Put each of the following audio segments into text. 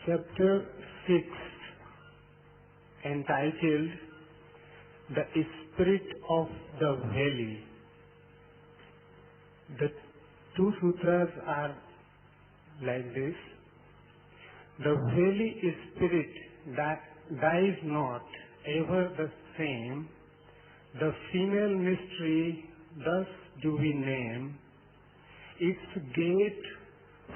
Chapter 6, entitled The Spirit of the Valley. The two sutras are like this. The valley spirit that dies not, ever the same. The female mystery thus do we name. Its gate,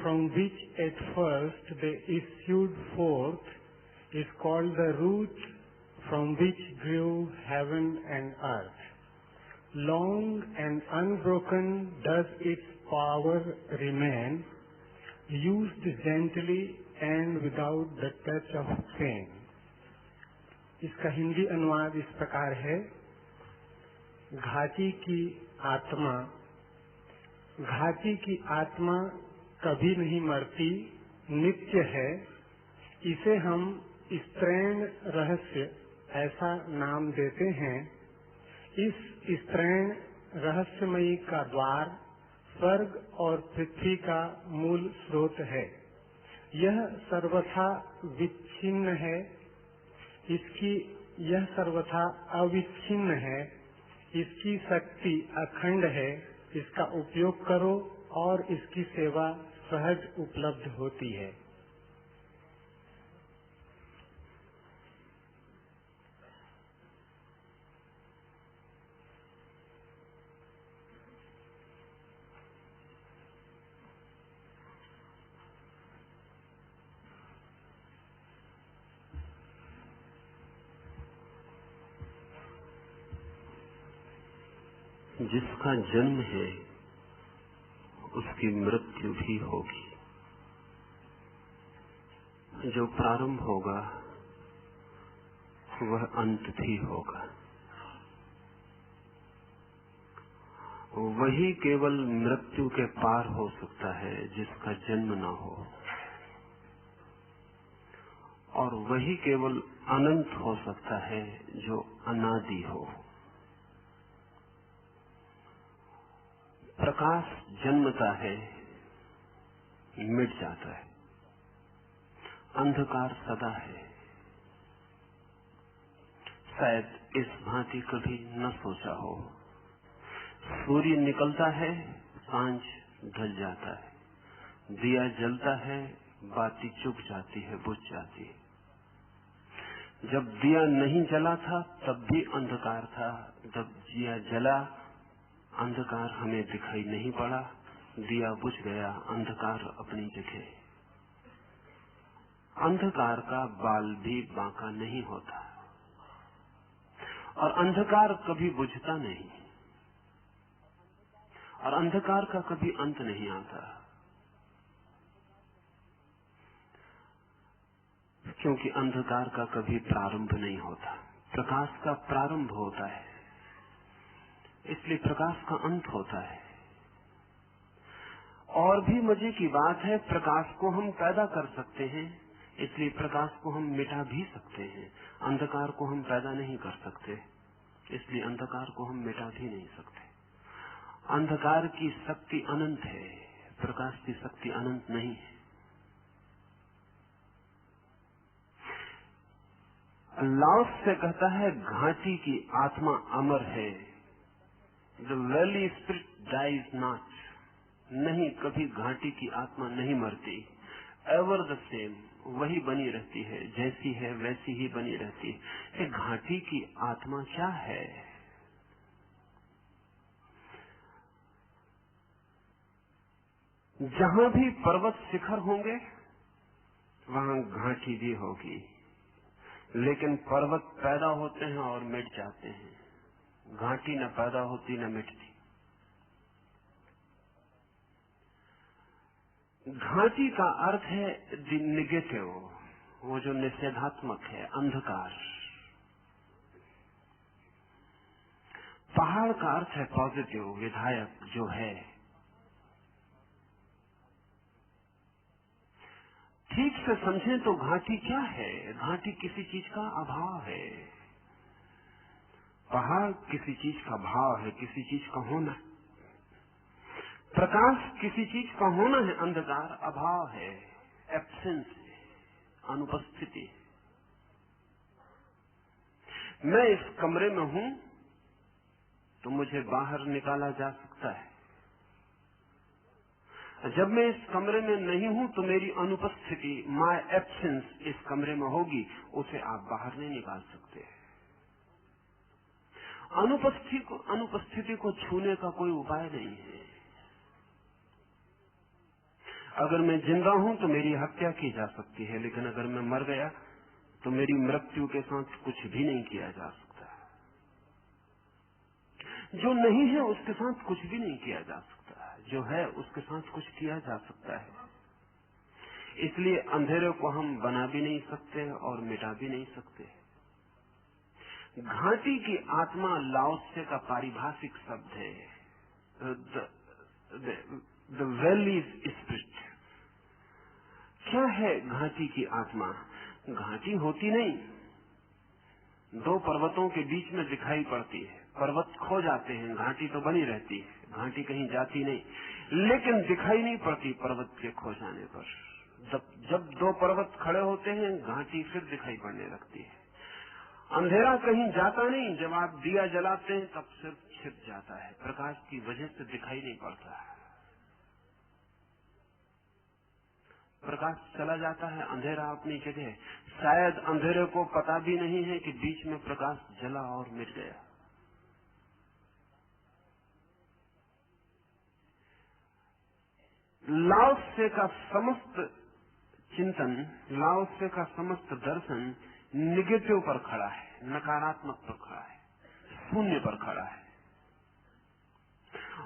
from which at first they issued forth, is called the root from which grew heaven and earth. Long and unbroken does its power remain, used gently and without the touch of pain. इसका हिंदी अनुवाद इस प्रकार है। घाटी की आत्मा कभी नहीं मरती, नित्य है। इसे हम स्त्रैण रहस्य ऐसा नाम देते हैं। इस स्त्रैण रहस्यमयी का द्वार स्वर्ग और पृथ्वी का मूल स्रोत है। यह सर्वथा विच्छिन्न है, यह सर्वथा अविच्छिन्न है। इसकी शक्ति अखंड है। इसका उपयोग करो और इसकी सेवा सहज उपलब्ध होती है। जिसका जन्म है उसकी मृत्यु भी होगी। जो प्रारंभ होगा वह अंत भी होगा। वही केवल मृत्यु के पार हो सकता है जिसका जन्म न हो, और वही केवल अनंत हो सकता है जो अनादि हो। प्रकाश जन्मता है, मिट जाता है। अंधकार सदा है। शायद इस भांति कभी न सोचा हो। सूर्य निकलता है, सांझ ढल जाता है। दिया जलता है, बाती चुक जाती है, बुझ जाती है। जब दिया नहीं जला था तब भी अंधकार था। जब दिया जला, अंधकार हमें दिखाई नहीं पड़ा। दिया बुझ गया, अंधकार अपनी जगह। अंधकार का बाल भी बांका नहीं होता, और अंधकार कभी बुझता नहीं, और अंधकार का कभी अंत नहीं आता, क्योंकि अंधकार का कभी प्रारंभ नहीं होता। प्रकाश का प्रारंभ होता है, इसलिए प्रकाश का अंत होता है। और भी मजे की बात है, प्रकाश को हम पैदा कर सकते हैं, इसलिए प्रकाश को हम मिटा भी सकते हैं। अंधकार को हम पैदा नहीं कर सकते, इसलिए अंधकार को हम मिटा भी नहीं सकते। अंधकार की शक्ति अनंत है, प्रकाश की शक्ति अनंत नहीं है। लाओस से कहता है, घाटी की आत्मा अमर है। The valley spirit dies not. नहीं, कभी घाटी की आत्मा नहीं मरती। Ever the same, वही बनी रहती है, जैसी है वैसी ही बनी रहती है। ये घाटी की आत्मा क्या है? जहां भी पर्वत शिखर होंगे वहां घाटी भी होगी, लेकिन पर्वत पैदा होते हैं और मिट जाते हैं। घाटी न पैदा होती न मिटती। घाटी का अर्थ है द नेगेटिव, वो जो निषेधात्मक है, अंधकार। पहाड़ का अर्थ है पॉजिटिव, विधायक, जो है। ठीक से समझें तो घाटी क्या है? घाटी किसी चीज का अभाव है। पहाड़ किसी चीज का भाव है, किसी चीज का होना। प्रकाश किसी चीज का होना है, अंधकार अभाव है, एब्सेंस है। अनुपस्थिति। मैं इस कमरे में हूं तो मुझे बाहर निकाला जा सकता है, जब मैं इस कमरे में नहीं हूं तो मेरी अनुपस्थिति, माय एब्सेंस इस कमरे में होगी, उसे आप बाहर नहीं निकाल सकते। अनुपस्थिति को छूने का कोई उपाय नहीं है। अगर मैं जिंदा हूं तो मेरी हत्या की जा सकती है, लेकिन अगर मैं मर गया तो मेरी मृत्यु के साथ कुछ भी नहीं किया जा सकता। जो नहीं है उसके साथ कुछ भी नहीं किया जा सकता, जो है उसके साथ कुछ किया जा सकता है। इसलिए अंधेरे को हम बना भी नहीं सकते और मिटा भी नहीं सकते। घाटी की आत्मा लाओत्से का पारिभाषिक शब्द है, द वैलीज स्पिरिट। क्या है घाटी की आत्मा? घाटी होती नहीं, दो पर्वतों के बीच में दिखाई पड़ती है। पर्वत खो जाते हैं, घाटी तो बनी रहती है, घाटी कहीं जाती नहीं, लेकिन दिखाई नहीं पड़ती पर्वत के खो जाने पर। जब दो पर्वत खड़े होते हैं, घाटी फिर दिखाई पड़ने लगती है। अंधेरा कहीं जाता नहीं, जब आप दिया जलाते हैं तब सिर्फ छिप जाता है, प्रकाश की वजह से दिखाई नहीं पड़ता। प्रकाश चला जाता है, अंधेरा अपनी जगह। शायद अंधेरे को पता भी नहीं है कि बीच में प्रकाश जला और मिट गया। लाओत्से का समस्त चिंतन, लाओत्से का समस्त दर्शन निगेटिव पर खड़ा है, नकारात्मक पर खड़ा है, शून्य पर खड़ा है।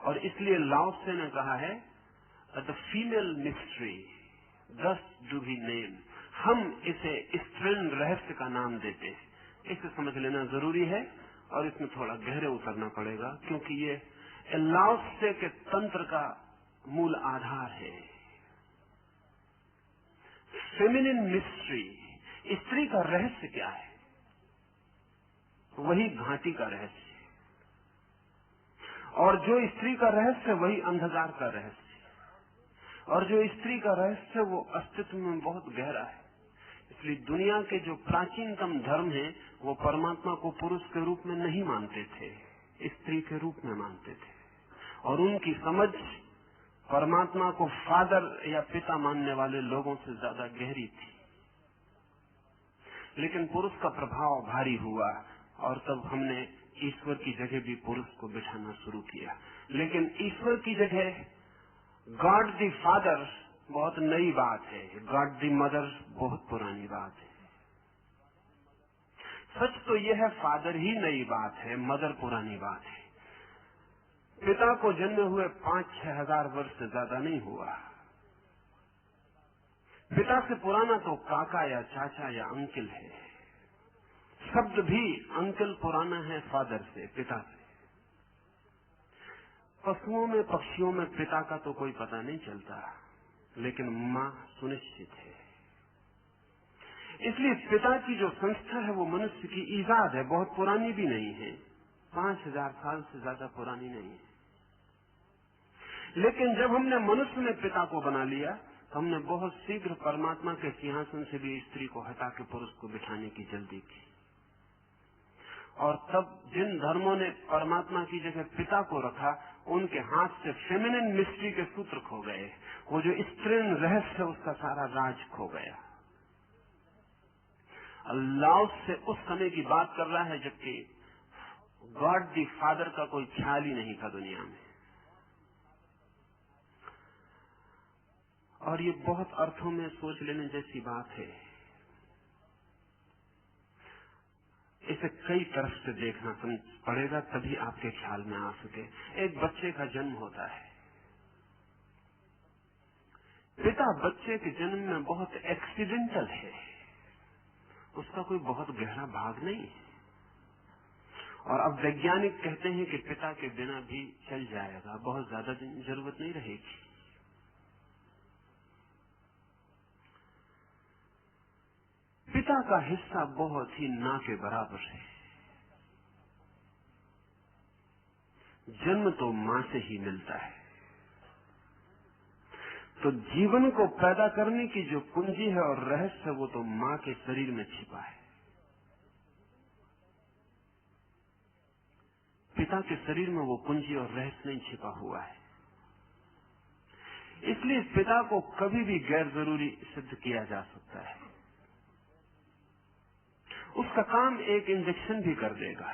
और इसलिए लाओत्से ने कहा है, द फीमेल मिस्ट्री दस डू वी नेम। हम इसे स्त्रीण रहस्य का नाम देते हैं। इसे समझ लेना जरूरी है और इसमें थोड़ा गहरे उतरना पड़ेगा, क्योंकि ये लाओत्से के तंत्र का मूल आधार है। फेमिनिन मिस्ट्री, स्त्री का रहस्य क्या है? वही घाटी का रहस्य, और जो स्त्री का रहस्य वही अंधकार का रहस्य, और जो स्त्री का रहस्य वो अस्तित्व में बहुत गहरा है। इसलिए दुनिया के जो प्राचीनतम धर्म हैं वो परमात्मा को पुरुष के रूप में नहीं मानते थे, स्त्री के रूप में मानते थे, और उनकी समझ परमात्मा को फादर या पिता मानने वाले लोगों से ज्यादा गहरी थी। लेकिन पुरुष का प्रभाव भारी हुआ और तब हमने ईश्वर की जगह भी पुरुष को बिठाना शुरू किया। लेकिन ईश्वर की जगह गॉड द फादर बहुत नई बात है, गॉड द मदर बहुत पुरानी बात है। सच तो यह है, फादर ही नई बात है, मदर पुरानी बात है। पिता को जन्मे हुए 5-6 हजार वर्ष से ज्यादा नहीं हुआ। पिता से पुराना तो काका या चाचा या अंकल है। शब्द भी अंकल पुराना है फादर से, पिता से। पशुओं में, पक्षियों में पिता का तो कोई पता नहीं चलता, लेकिन माँ सुनिश्चित है। इसलिए पिता की जो संस्था है वो मनुष्य की ईजाद है, बहुत पुरानी भी नहीं है, 5000 साल से ज्यादा पुरानी नहीं है। लेकिन जब हमने मनुष्य में पिता को बना लिया तो हमने बहुत शीघ्र परमात्मा के सिंहासन से भी स्त्री को हटा के पुरुष को बिठाने की जल्दी की। और तब जिन धर्मों ने परमात्मा की जगह पिता को रखा, उनके हाथ से फेमिनिन मिस्ट्री के सूत्र खो गए। वो जो स्त्रीण रहस्य है उसका सारा राज खो गया। अल्लाह से उस समय की बात कर रहा है जबकि गॉड दी फादर का कोई ख्याल ही नहीं था दुनिया में। और ये बहुत अर्थों में सोच लेने जैसी बात है। इसे कई तरफ से देखना पड़ेगा तभी आपके ख्याल में आ सके। एक बच्चे का जन्म होता है, पिता बच्चे के जन्म में बहुत एक्सीडेंटल है, उसका कोई बहुत गहरा भाग नहीं है। और अब वैज्ञानिक कहते हैं कि पिता के बिना भी चल जाएगा, बहुत ज्यादा जरूरत नहीं रहेगी। पिता का हिस्सा बहुत ही ना के बराबर है। जन्म तो मां से ही मिलता है। तो जीवन को पैदा करने की जो कुंजी है और रहस्य है वो तो मां के शरीर में छिपा है। पिता के शरीर में वो कुंजी और रहस्य नहीं छिपा हुआ है। इसलिए पिता को कभी भी गैर जरूरी सिद्ध किया जा सकता है। उसका काम एक इंजेक्शन भी कर देगा।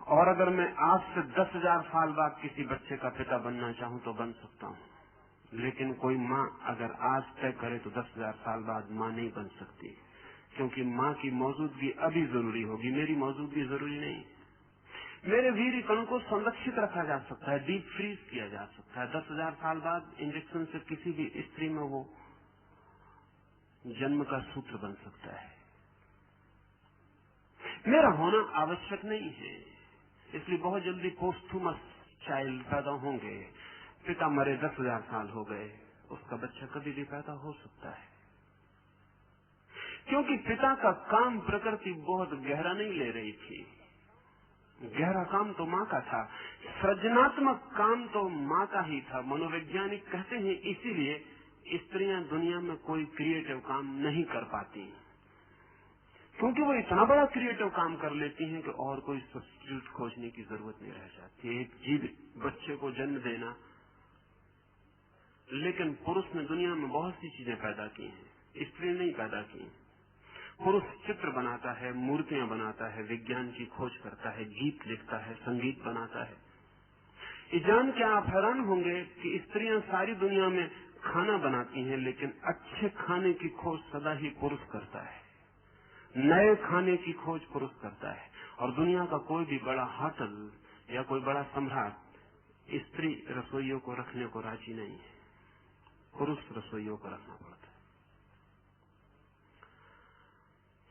और अगर मैं आज से 10,000 साल बाद किसी बच्चे का पिता बनना चाहूं तो बन सकता हूं, लेकिन कोई मां अगर आज तय करे तो 10,000 साल बाद मां नहीं बन सकती, क्योंकि मां की मौजूदगी अभी जरूरी होगी, मेरी मौजूदगी जरूरी नहीं। मेरे वीर्य कण को संरक्षित रखा जा सकता है, डीप फ्रीज किया जा सकता है। 10,000 साल बाद इंजेक्शन से किसी भी स्त्री में वो जन्म का सूत्र बन सकता है। मेरा होना आवश्यक नहीं है, इसलिए बहुत जल्दी पोस्टुमस चाइल्ड पैदा होंगे। पिता मरे 10,000 साल हो गए, उसका बच्चा कभी भी पैदा हो सकता है, क्योंकि पिता का काम प्रकृति बहुत गहरा नहीं ले रही थी। गहरा काम तो मां का था, सृजनात्मक काम तो मां का ही था। मनोवैज्ञानिक कहते हैं इसीलिए स्त्रियां दुनिया में कोई क्रिएटिव काम नहीं कर पाती, क्योंकि वो इतना बड़ा क्रिएटिव काम कर लेती हैं कि और कोई सब्स्टिट्यूट खोजने की जरूरत नहीं रह जाती। एक जीवित बच्चे को जन्म देना, लेकिन पुरुष ने दुनिया में बहुत सी चीजें पैदा की हैं, स्त्री नहीं पैदा की। पुरुष चित्र बनाता है, मूर्तियां बनाता है, विज्ञान की खोज करता है, गीत लिखता है, संगीत बनाता है। ये जान के आप हैरान होंगे कि स्त्रियां सारी दुनिया में खाना बनाती हैं, लेकिन अच्छे खाने की खोज सदा ही पुरुष करता है। नए खाने की खोज पुरुष करता है। और दुनिया का कोई भी बड़ा होटल या कोई बड़ा सम्राट स्त्री रसोइयों को रखने को राजी नहीं है, पुरुष रसोइयों को रखना पड़ता है।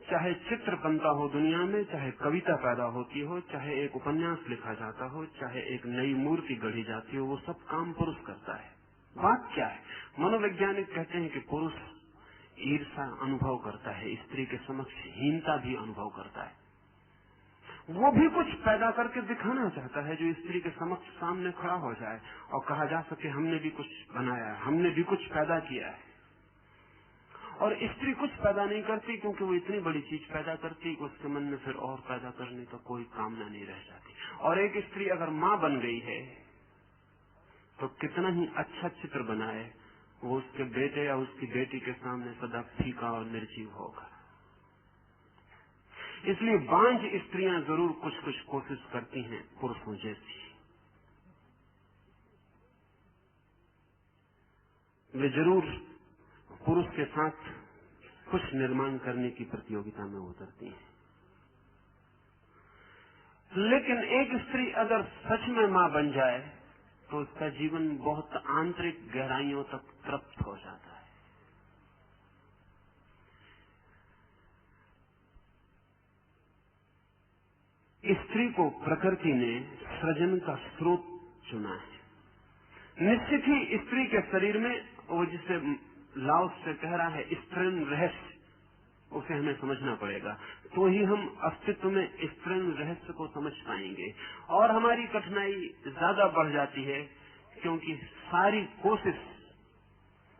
चाहे चित्र बनता हो दुनिया में, चाहे कविता पैदा होती हो, चाहे एक उपन्यास लिखा जाता हो, चाहे एक नई मूर्ति गढ़ी जाती हो, वो सब काम पुरुष करता है। बात क्या है? मनोवैज्ञानिक कहते हैं कि पुरुष ईर्ष्या अनुभव करता है, स्त्री के समक्ष हीनता भी अनुभव करता है। वो भी कुछ पैदा करके दिखाना चाहता है जो स्त्री के समक्ष सामने खड़ा हो जाए और कहा जा सके हमने भी कुछ बनाया है, हमने भी कुछ पैदा किया है। और स्त्री कुछ पैदा नहीं करती, क्योंकि वो इतनी बड़ी चीज पैदा करती कि उसके मन में फिर और पैदा करने का कोई कामना नहीं रह जाती। और एक स्त्री अगर मां बन गई है तो कितना ही अच्छा चित्र बनाए, वो उसके बेटे या उसकी बेटी के सामने सदा फीका और निर्जीव होगा। इसलिए बांझ स्त्रियां जरूर कुछ कुछ कोशिश करती हैं पुरुषों जैसी। वे जरूर पुरुष के साथ कुछ निर्माण करने की प्रतियोगिता में उतरती हैं। लेकिन एक स्त्री अगर सच में मां बन जाए तो उसका जीवन बहुत आंतरिक गहराइयों तक तृप्त हो जाता है। स्त्री को प्रकृति ने सृजन का स्रोत चुना है। निश्चित ही स्त्री के शरीर में वो जिसे लाओस से कह रहा है स्त्रीण रहस्य, उसे हमें समझना पड़ेगा, तो ही हम अस्तित्व में स्त्रीण रहस्य को समझ पाएंगे। और हमारी कठिनाई ज्यादा बढ़ जाती है, क्योंकि सारी कोशिश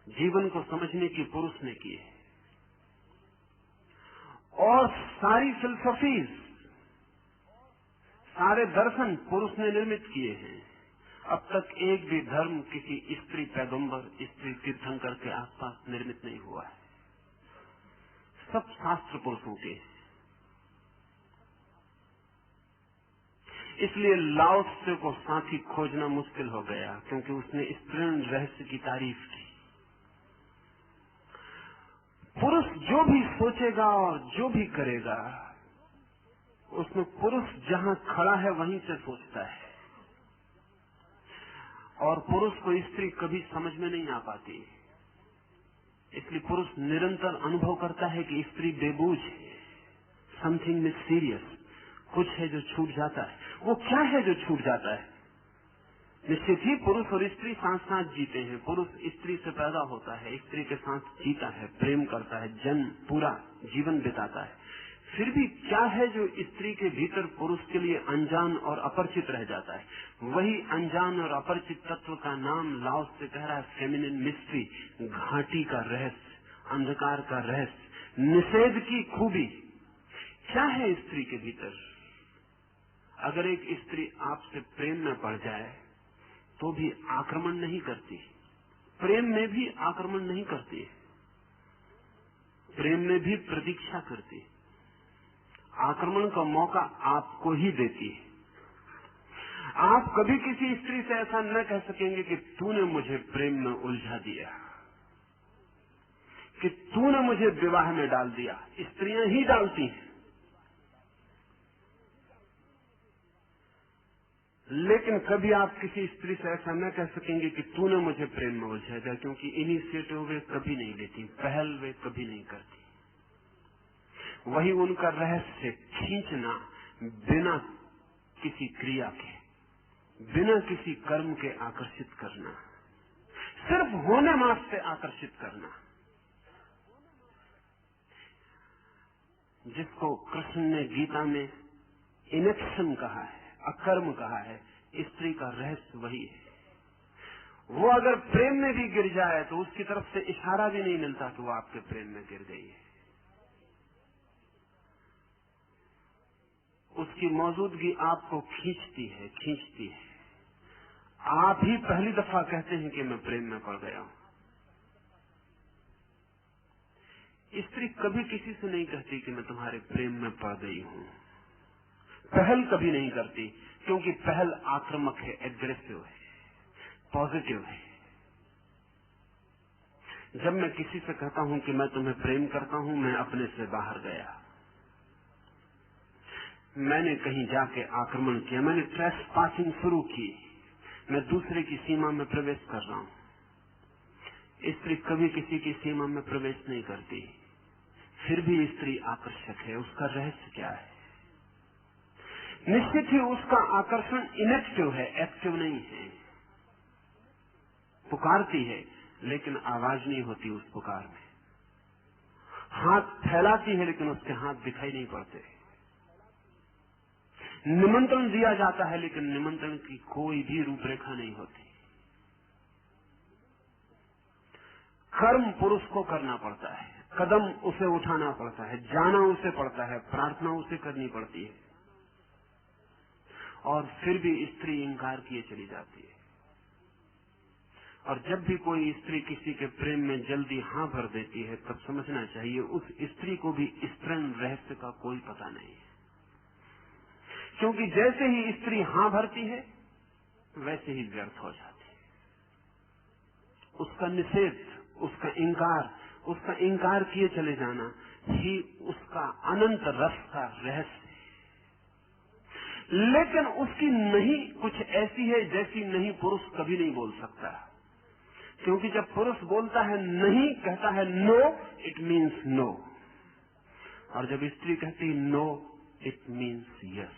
जीवन को समझने की पुरुष ने की है, और सारी फिलसफीज, सारे दर्शन पुरुष ने निर्मित किए हैं। अब तक एक भी धर्म किसी स्त्री पैगंबर, स्त्री तीर्थंकर के आसपास निर्मित नहीं हुआ है। सब शास्त्र पुरुषों के। इसलिए लाओ त्से को साथी खोजना मुश्किल हो गया, क्योंकि उसने स्त्रीण रहस्य की तारीफ की। पुरुष जो भी सोचेगा और जो भी करेगा, उसमें पुरुष जहां खड़ा है वहीं से सोचता है, और पुरुष को स्त्री कभी समझ में नहीं आ पाती। इसलिए पुरुष निरंतर अनुभव करता है कि स्त्री बेबूझ है, समथिंग मिस्टीरियस, कुछ है जो छूट जाता है। वो क्या है जो छूट जाता है? निश्चित ही पुरुष और स्त्री साथ साथ जीते हैं। पुरुष स्त्री से पैदा होता है, स्त्री के साथ जीता है, प्रेम करता है, जन्म पूरा जीवन बिताता है, फिर भी क्या है जो स्त्री के भीतर पुरुष के लिए अनजान और अपरिचित रह जाता है? वही अनजान और अपरिचित तत्व का नाम लाओस से कह रहा है फेमिनिन मिस्ट्री, घाटी का रहस्य, अंधकार का रहस्य, निषेध की खूबी। क्या है स्त्री के भीतर? अगर एक स्त्री आपसे प्रेम में पड़ जाए तो भी आक्रमण नहीं करती, प्रेम में भी आक्रमण नहीं करती, प्रेम में भी प्रतीक्षा करती, आक्रमण का मौका आपको ही देती है। आप कभी किसी स्त्री से ऐसा न कह सकेंगे कि तूने मुझे प्रेम में उलझा दिया, कि तूने मुझे विवाह में डाल दिया। स्त्रियां ही डालती हैं, लेकिन कभी आप किसी स्त्री से ऐसा न कह सकेंगे कि तूने मुझे प्रेम में उलझा दिया, क्योंकि इनिशिएटिव वे कभी नहीं लेती, पहल वे कभी नहीं करती। वही उनका रहस्य, खींचना बिना किसी क्रिया के, बिना किसी कर्म के आकर्षित करना, सिर्फ होने मात्र से आकर्षित करना, जिसको कृष्ण ने गीता में इनेक्शन कहा है, अकर्म कहा है। स्त्री का रहस्य वही है। वो अगर प्रेम में भी गिर जाए तो उसकी तरफ से इशारा भी नहीं मिलता कि वो आपके प्रेम में गिर गई है। उसकी मौजूदगी आपको खींचती है, खींचती है। आप ही पहली दफा कहते हैं कि मैं प्रेम में पड़ गया हूं। स्त्री कभी किसी से नहीं कहती कि मैं तुम्हारे प्रेम में पड़ गई हूं। पहल कभी नहीं करती, क्योंकि पहल आक्रामक है, एग्रेसिव है, पॉजिटिव है। जब मैं किसी से कहता हूं कि मैं तुम्हें प्रेम करता हूं, मैं अपने से बाहर गया, मैंने कहीं जाके आक्रमण किया, मैंने ट्रेसपासिंग शुरू की, मैं दूसरे की सीमा में प्रवेश कर रहा हूं। स्त्री कभी किसी की सीमा में प्रवेश नहीं करती, फिर भी स्त्री आकर्षक है। उसका रहस्य क्या है? निश्चित ही उसका आकर्षण इनेक्टिव है, एक्टिव नहीं है। पुकारती है लेकिन आवाज नहीं होती उस पुकार में, हाथ फैलाती है लेकिन उसके हाथ दिखाई नहीं पड़ते, निमंत्रण दिया जाता है लेकिन निमंत्रण की कोई भी रूपरेखा नहीं होती। कर्म पुरुष को करना पड़ता है, कदम उसे उठाना पड़ता है, जाना उसे पड़ता है, प्रार्थना उसे करनी पड़ती है, और फिर भी स्त्री इंकार किए चली जाती है। और जब भी कोई स्त्री किसी के प्रेम में जल्दी हाँ भर देती है, तब समझना चाहिए उस स्त्री को भी स्तरण रहस्य का कोई पता नहीं है। क्योंकि जैसे ही स्त्री हाँ भरती है वैसे ही व्यर्थ हो जाती है। उसका निषेध, उसका इंकार किए चले जाना ही उसका अनंत रस का रहस्य है। लेकिन उसकी नहीं कुछ ऐसी है जैसी नहीं पुरुष कभी नहीं बोल सकता, क्योंकि जब पुरुष बोलता है नहीं, कहता है नो, इट मीन्स नो, और जब स्त्री कहती नो, इट मीन्स यस।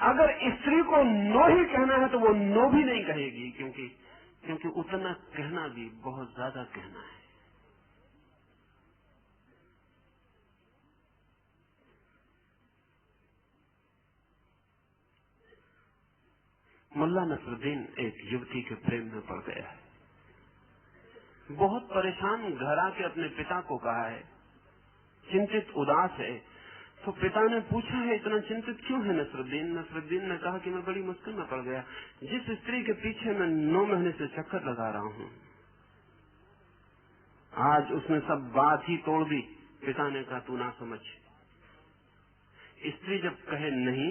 अगर स्त्री को नो ही कहना है तो वो नो भी नहीं कहेगी, क्योंकि उतना कहना भी बहुत ज्यादा कहना है। मुल्ला नसरुद्दीन एक युवती के प्रेम में पड़ गया है। बहुत परेशान घर आके अपने पिता को कहा है, चिंतित उदास है। तो पिता ने पूछा है इतना चिंतित क्यों है नसरुद्दीन? नसरुद्दीन ने कहा कि मैं बड़ी मुश्किल में पड़ गया, जिस स्त्री के पीछे मैं 9 महीने से चक्कर लगा रहा हूँ, आज उसने सब बात ही तोड़ दी। पिता ने कहा तू ना समझ, स्त्री जब कहे नहीं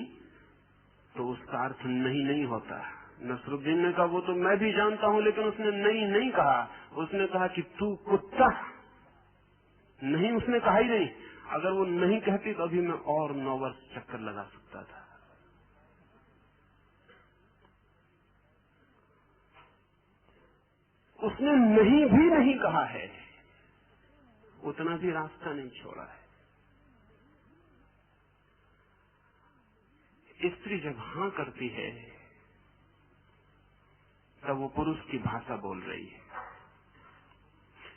तो उसका अर्थ नहीं नहीं होता। नसरुद्दीन ने कहा वो तो मैं भी जानता हूं, लेकिन उसने नहीं नहीं कहा, उसने कहा कि तू कुत्ता। नहीं उसने कहा ही नहीं। अगर वो नहीं कहती तो अभी मैं और 9 वर्ष चक्कर लगा सकता था। उसने नहीं भी नहीं कहा है, उतना भी रास्ता नहीं छोड़ा है। स्त्री जब हाँ करती है तब वो पुरुष की भाषा बोल रही है।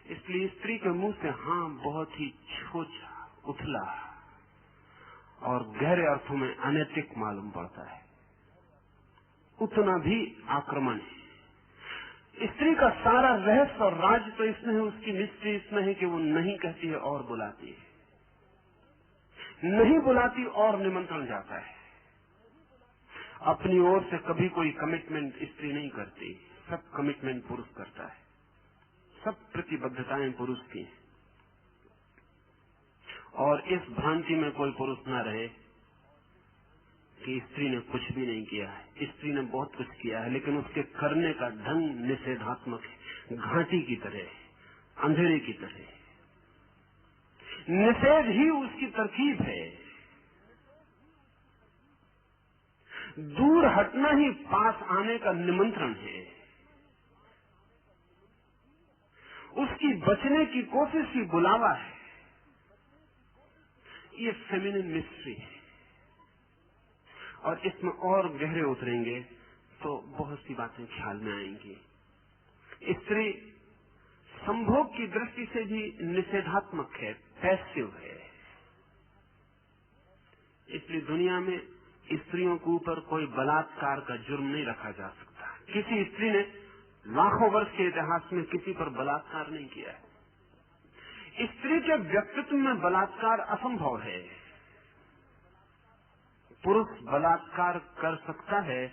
इसलिए स्त्री के मुंह से हाँ बहुत ही छोटा, उथला और गहरे अर्थों में अनैतिक मालूम पड़ता है, उतना भी आक्रमण है। स्त्री का सारा रहस्य और राज तो इसमें है, उसकी मिस्ट्री इसमें है कि वो नहीं कहती है और बुलाती है, नहीं बुलाती और निमंत्रण जाता है। अपनी ओर से कभी कोई कमिटमेंट स्त्री नहीं करती, सब कमिटमेंट पुरुष करता है, सब प्रतिबद्धताएं पुरुष की हैं। और इस भ्रांति में कोई पुरुष न रहे कि स्त्री ने कुछ भी नहीं किया है। स्त्री ने बहुत कुछ किया है, लेकिन उसके करने का ढंग निषेधात्मक है, घाटी की तरह, अंधेरे की तरह। निषेध ही उसकी तरकीब है, दूर हटना ही पास आने का निमंत्रण है, उसकी बचने की कोशिश ही बुलावा है। ये फेमिनिन मिस्ट्री है, और इसमें और गहरे उतरेंगे तो बहुत सी बातें ख्याल में आएंगी। स्त्री संभोग की दृष्टि से भी निषेधात्मक है, पैसिव है। इसलिए दुनिया में स्त्रियों के ऊपर कोई बलात्कार का जुर्म नहीं रखा जा सकता। किसी स्त्री ने लाखों वर्ष के इतिहास में किसी पर बलात्कार नहीं किया है। स्त्री के व्यक्तित्व में बलात्कार असंभव है। पुरुष बलात्कार कर सकता है,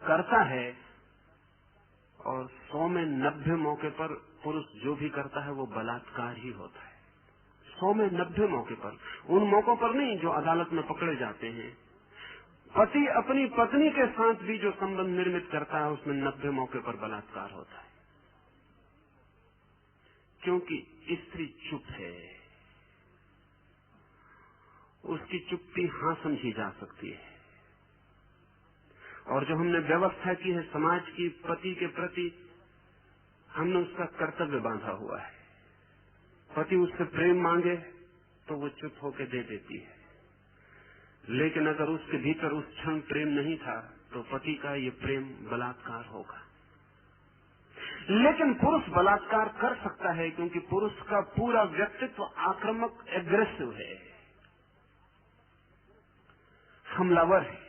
करता है, और 100 में 90 मौके पर पुरुष जो भी करता है वो बलात्कार ही होता है। 100 में 90 मौके पर, उन मौकों पर नहीं जो अदालत में पकड़े जाते हैं। पति अपनी पत्नी के साथ भी जो संबंध निर्मित करता है उसमें 90 मौके पर बलात्कार होता है, क्योंकि स्त्री चुप है। उसकी चुप्पी हाँ समझी जा सकती है, और जो हमने व्यवस्था की है समाज की पति के प्रति, हमने उसका कर्तव्य बांधा हुआ है। पति उससे प्रेम मांगे तो वो चुप होकर दे देती है, लेकिन अगर उसके भीतर उस क्षण प्रेम नहीं था तो पति का ये प्रेम बलात्कार होगा। लेकिन पुरुष बलात्कार कर सकता है, क्योंकि पुरुष का पूरा व्यक्तित्व आक्रामक, एग्रेसिव है, हमलावर है।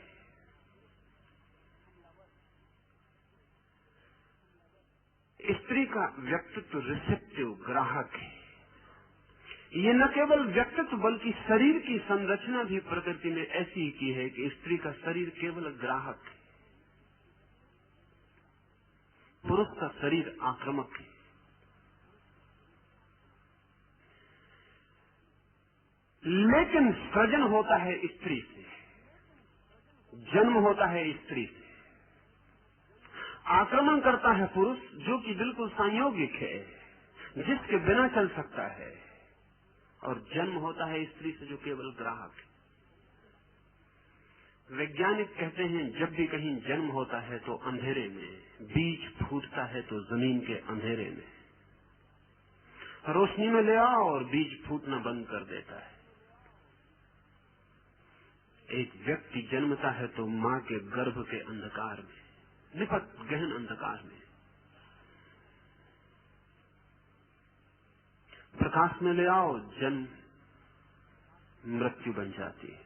स्त्री का व्यक्तित्व रिसेप्टिव, ग्राहक है। ये न केवल व्यक्तित्व बल्कि शरीर की संरचना भी प्रकृति ने ऐसी ही की है कि स्त्री का शरीर केवल ग्राहक है, पुरुष का शरीर आक्रामक है। लेकिन सृजन होता है स्त्री से, जन्म होता है स्त्री से। आक्रमण करता है पुरुष, जो कि बिल्कुल संयोगिक है, जिसके बिना चल सकता है, और जन्म होता है स्त्री से जो केवल ग्राहक है। वैज्ञानिक कहते हैं जब भी कहीं जन्म होता है तो अंधेरे में, बीज फूटता है तो जमीन के अंधेरे में। रोशनी में ले आओ और बीज फूटना बंद कर देता है। एक व्यक्ति जन्मता है तो मां के गर्भ के अंधकार में, निपट गहन अंधकार में। प्रकाश में ले आओ, जन्म मृत्यु बन जाती है।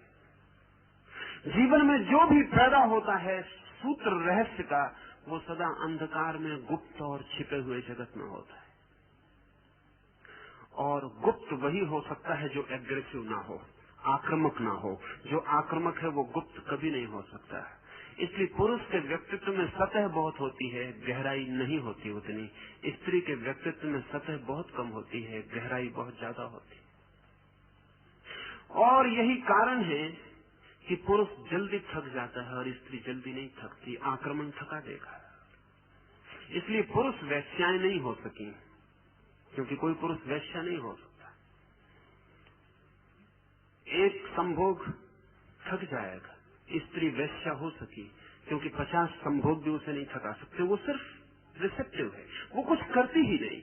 जीवन में जो भी पैदा होता है सूत्र रहस्य का, वो सदा अंधकार में गुप्त और छिपे हुए जगत में होता है। और गुप्त वही हो सकता है जो एग्रेसिव ना हो, आक्रामक ना हो। जो आक्रामक है वो गुप्त कभी नहीं हो सकता। इसलिए पुरुष के व्यक्तित्व में सतह बहुत होती है, गहराई नहीं होती उतनी। स्त्री के व्यक्तित्व में सतह बहुत कम होती है, गहराई बहुत ज्यादा होती है। और यही कारण है कि पुरुष जल्दी थक जाता है और स्त्री जल्दी नहीं थकती। आक्रमण थका देगा। इसलिए पुरुष वैश्याएं नहीं हो सकी, क्योंकि कोई पुरुष वैश्या नहीं हो सकता। एक संभोग थक जाएगा, स्त्री वैश्या हो सकी, क्योंकि 50 संभोग भी उसे नहीं थका सकते। वो सिर्फ रिसेप्टिव है, वो कुछ करती ही नहीं।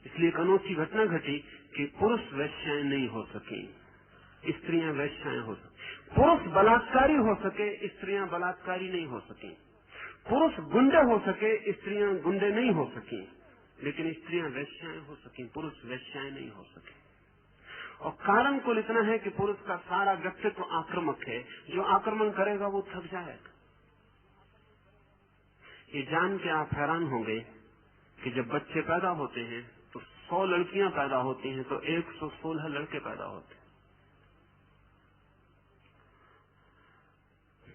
इसलिए एक अनोखी घटना घटी कि पुरुष वैश्याएं नहीं हो सकी, स्त्रियां वैश्याएं हो सकी। पुरुष बलात्कारी हो सके, स्त्रियां बलात्कारी नहीं हो सकी। पुरुष गुंडे हो सके, स्त्रियां गुंडे नहीं हो सकी। लेकिन स्त्रियां वैश्याएं हो सकी, पुरुष वैश्याएं नहीं हो सके। और कारण कुल इतना है कि पुरुष का सारा व्यक्तित्व आक्रामक है। जो आक्रमण करेगा वो थक जाएगा। ये जान के आप हैरान होंगे कि जब बच्चे पैदा होते हैं तो 100 लड़कियां पैदा होती हैं तो 116 लड़के पैदा होते हैं।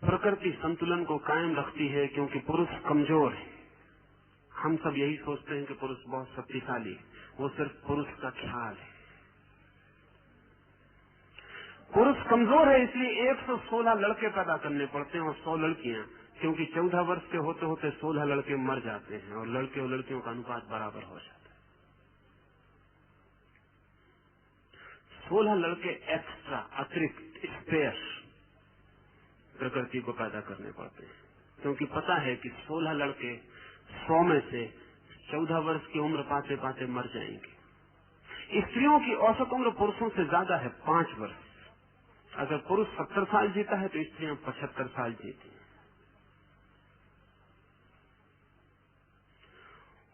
प्रकृति संतुलन को कायम रखती है क्योंकि पुरुष कमजोर है। हम सब यही सोचते हैं कि पुरुष बहुत शक्तिशाली है, वो सिर्फ पुरुष का ख्याल है। पुरुष कमजोर है इसलिए 116 लड़के पैदा करने पड़ते हैं और 100 लड़कियां, क्योंकि 14 वर्ष के होते होते 16 लड़के मर जाते हैं और लड़के और लड़कियों का अनुपात बराबर हो जाता है। 16 लड़के एक्स्ट्रा, अतिरिक्त, स्पेयर प्रकृति को पैदा करने पड़ते हैं, क्योंकि पता है कि 16 लड़के 100 में से 14 वर्ष की उम्र पाते पाते मर जाएंगे। स्त्रियों की औसत उम्र पुरुषों से ज्यादा है, 5 वर्ष। अगर पुरुष 70 साल जीता है तो स्त्रियां 75 साल जीती हैं।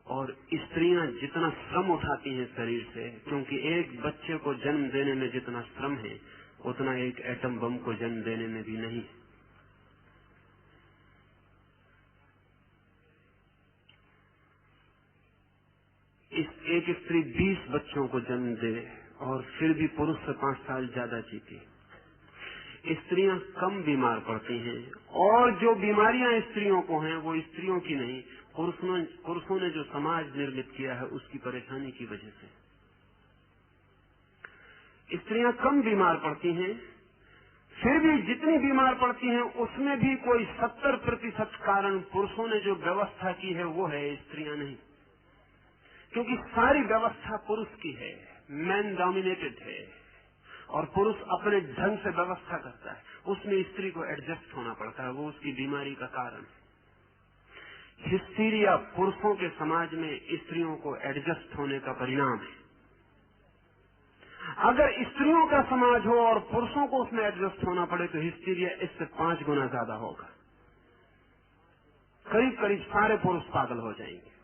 और स्त्रियां जितना श्रम उठाती हैं शरीर से, क्योंकि एक बच्चे को जन्म देने में जितना श्रम है उतना एक एटम बम को जन्म देने में भी नहीं है। एक स्त्री 20 बच्चों को जन्म दे और फिर भी पुरुष से 5 साल ज्यादा जीती। स्त्रियां कम बीमार पड़ती हैं और जो बीमारियां स्त्रियों को हैं वो स्त्रियों की नहीं, पुरुषों ने जो समाज निर्मित किया है उसकी परेशानी की वजह से स्त्रियां कम बीमार पड़ती हैं। फिर भी जितनी बीमार पड़ती हैं उसमें भी कोई 70% कारण पुरुषों ने जो व्यवस्था की है वो है, स्त्रियां नहीं। क्योंकि सारी व्यवस्था पुरुष की है, मैन डोमिनेटेड है और पुरुष अपने ढंग से व्यवस्था करता है, उसमें स्त्री को एडजस्ट होना पड़ता है, वो उसकी बीमारी का कारण है। हिस्टीरिया पुरुषों के समाज में स्त्रियों को एडजस्ट होने का परिणाम है। अगर स्त्रियों का समाज हो और पुरुषों को उसमें एडजस्ट होना पड़े तो हिस्टीरिया इससे 5 गुना ज्यादा होगा। करीब करीब सारे पुरुष पागल हो जाएंगे।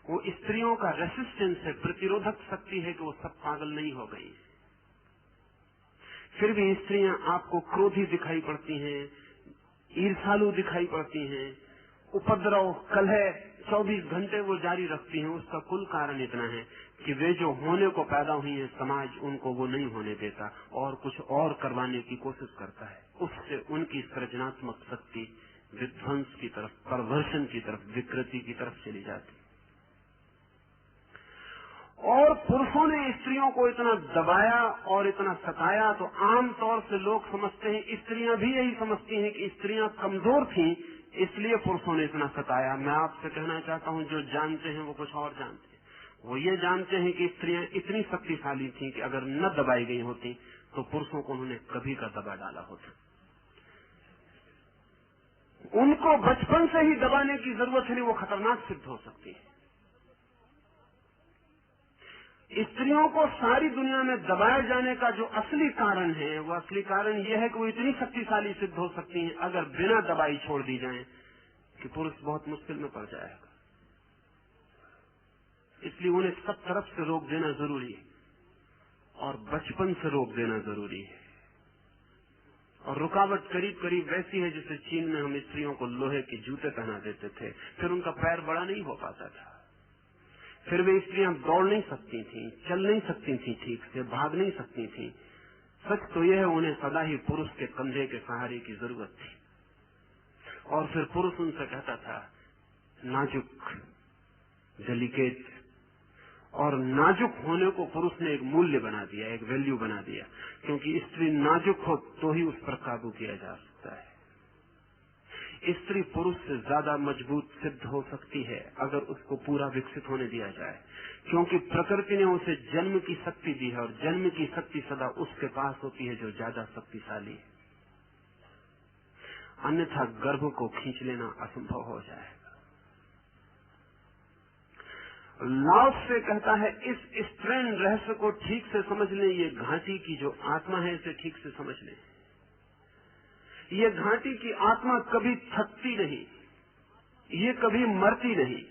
वो स्त्रियों का रेसिस्टेंस है, प्रतिरोधक शक्ति है कि वो सब पागल नहीं हो गई। फिर भी स्त्रियां आपको क्रोधी दिखाई पड़ती हैं, ईर्ष्यालु दिखाई पड़ती हैं, उपद्रव, कलह 24 घंटे वो जारी रखती हैं। उसका कुल कारण इतना है कि वे जो होने को पैदा हुई है, समाज उनको वो नहीं होने देता और कुछ और करवाने की कोशिश करता है। उससे उनकी सृजनात्मक शक्ति विध्वंस की तरफ, परवर्षण की तरफ, विकृति की तरफ चली जाती। और पुरुषों ने स्त्रियों को इतना दबाया और इतना सताया तो आमतौर से लोग समझते हैं, स्त्रियां भी यही समझती हैं कि स्त्रियां कमजोर थीं इसलिए पुरुषों ने इतना सताया। मैं आपसे कहना चाहता हूं, जो जानते हैं वो कुछ और जानते हैं। वो ये जानते हैं कि स्त्रियां इतनी शक्तिशाली थीं कि अगर न दबाई गई होती तो पुरुषों को उन्होंने कभी का दबा डाला होता। उनको बचपन से ही दबाने की जरूरत है नहीं, वो खतरनाक सिद्ध हो सकती है। स्त्रियों को सारी दुनिया में दबाए जाने का जो असली कारण है, वो असली कारण यह है कि वो इतनी शक्तिशाली सिद्ध हो सकती हैं अगर बिना दबाई छोड़ दी जाए कि पुरुष बहुत मुश्किल में पड़ जाएगा। इसलिए उन्हें सब तरफ से रोक देना जरूरी है और बचपन से रोक देना जरूरी है। और रुकावट करीब करीब वैसी है जैसे चीन में हम स्त्रियों को लोहे के जूते पहना देते थे, फिर उनका पैर बड़ा नहीं हो पाता था, फिर वे स्त्रियां दौड़ नहीं सकती थीं, चल नहीं सकती थीं, ठीक से भाग नहीं सकती थीं। सच तो यह है, उन्हें सदा ही पुरुष के कंधे के सहारे की जरूरत थी। और फिर पुरुष उनसे कहता था नाजुक, डेलिकेट, और नाजुक होने को पुरुष ने एक मूल्य बना दिया, एक वैल्यू बना दिया, क्योंकि स्त्री नाजुक हो तो ही उस पर काबू किया जा सकता है। स्त्री पुरुष से ज्यादा मजबूत सिद्ध हो सकती है अगर उसको पूरा विकसित होने दिया जाए, क्योंकि प्रकृति ने उसे जन्म की शक्ति दी है और जन्म की शक्ति सदा उसके पास होती है जो ज्यादा शक्तिशाली है। अन्यथा गर्भ को खींच लेना असंभव हो जाएगा। लाओस से कहता है, इस स्ट्रेन रहस्य को ठीक से समझ लें, ये घाटी की जो आत्मा है इसे ठीक से समझ लें। ये घाटी की आत्मा कभी थकती नहीं, ये कभी मरती नहीं,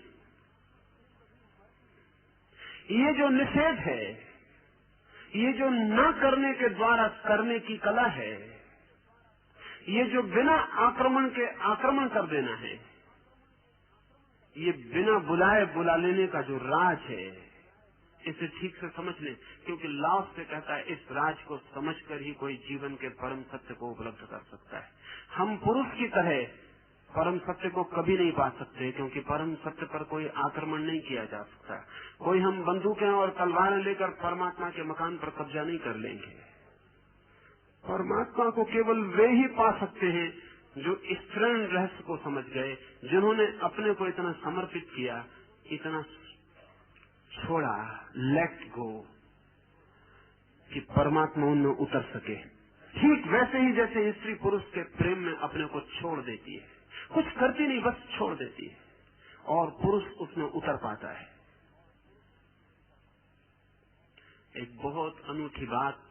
ये जो निषेध है, ये जो न करने के द्वारा करने की कला है, ये जो बिना आक्रमण के आक्रमण कर देना है, ये बिना बुलाए बुला लेने का जो राज है, इसे ठीक से समझ लें, क्योंकि लाओस से कहता है इस राज को समझकर ही कोई जीवन के परम सत्य को उपलब्ध कर सकता है। हम पुरुष की तरह परम सत्य को कभी नहीं पा सकते, क्योंकि परम सत्य पर कोई आक्रमण नहीं किया जा सकता। कोई हम बंदूकें और तलवारें लेकर परमात्मा के मकान पर कब्जा नहीं कर लेंगे। परमात्मा को केवल वे ही पा सकते हैं जो ईश्वरीय रहस्य को समझ गए, जिन्होंने अपने को इतना समर्पित किया, इतना छोड़ा, लेट गो, कि परमात्मा उनमें उतर सके। ठीक वैसे ही जैसे स्त्री पुरुष के प्रेम में अपने को छोड़ देती है, कुछ करती नहीं, बस छोड़ देती है, और पुरुष उसमें उतर पाता है। एक बहुत अनूठी बात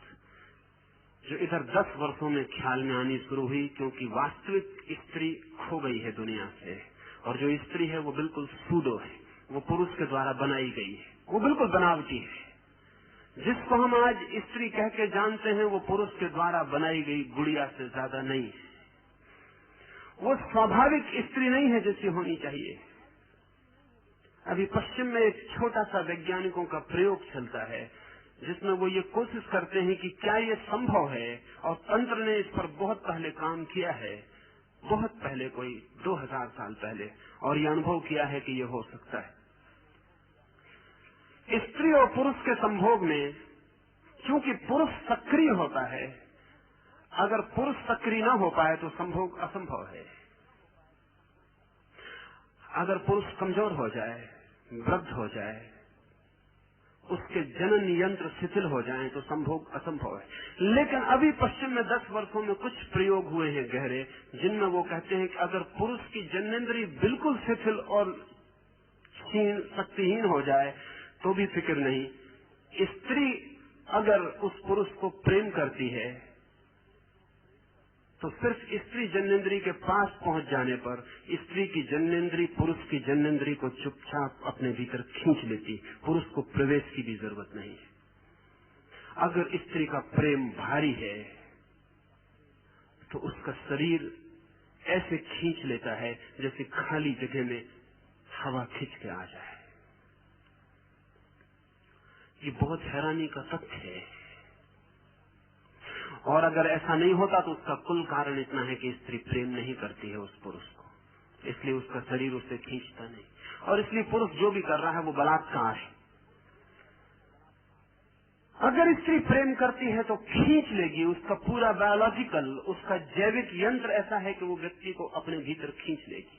जो इधर 10 वर्षों में ख्याल में आनी शुरू हुई, क्योंकि वास्तविक स्त्री खो गई है दुनिया से, और जो स्त्री है वो बिल्कुल सूडो है, वो पुरुष के द्वारा बनाई गई है, वो बिल्कुल बनावटी है। जिसको हम आज स्त्री कह के जानते हैं, वो पुरुष के द्वारा बनाई गई गुड़िया से ज्यादा नहीं है। वो स्वाभाविक स्त्री नहीं है जैसी होनी चाहिए। अभी पश्चिम में एक छोटा सा वैज्ञानिकों का प्रयोग चलता है, जिसमें वो ये कोशिश करते हैं कि क्या ये संभव है, और तंत्र ने इस पर बहुत पहले काम किया है, बहुत पहले, कोई 2000 साल पहले, और ये अनुभव किया है कि ये हो सकता है। स्त्री और पुरुष के संभोग में, क्योंकि पुरुष सक्रिय होता है, अगर पुरुष सक्रिय न हो पाए तो संभोग असंभव है। अगर पुरुष कमजोर हो जाए, वृद्ध हो जाए, उसके जनन यंत्र शिथिल हो जाएं, तो संभोग असंभव है। लेकिन अभी पश्चिम में 10 वर्षों में कुछ प्रयोग हुए हैं गहरे, जिनमें वो कहते हैं कि अगर पुरुष की जननेंद्रिय बिल्कुल शिथिल और शक्तिहीन हो जाए तो भी फिक्र नहीं, स्त्री अगर उस पुरुष को प्रेम करती है तो सिर्फ स्त्री जननेंद्रिय के पास पहुंच जाने पर स्त्री की जननेंद्रिय पुरुष की जननेंद्रिय को चुपचाप अपने भीतर खींच लेती, पुरुष को प्रवेश की भी जरूरत नहीं है। अगर स्त्री का प्रेम भारी है तो उसका शरीर ऐसे खींच लेता है जैसे खाली जगह में हवा खींच के आ जाए। ये बहुत हैरानी का तथ्य है, और अगर ऐसा नहीं होता तो उसका कुल कारण इतना है कि स्त्री प्रेम नहीं करती है उस पुरुष को, इसलिए उसका शरीर उसे खींचता नहीं, और इसलिए पुरुष जो भी कर रहा है वो बलात्कार है। अगर स्त्री प्रेम करती है तो खींच लेगी, उसका पूरा बायोलॉजिकल, उसका जैविक यंत्र ऐसा है कि वो व्यक्ति को अपने भीतर खींच लेगी।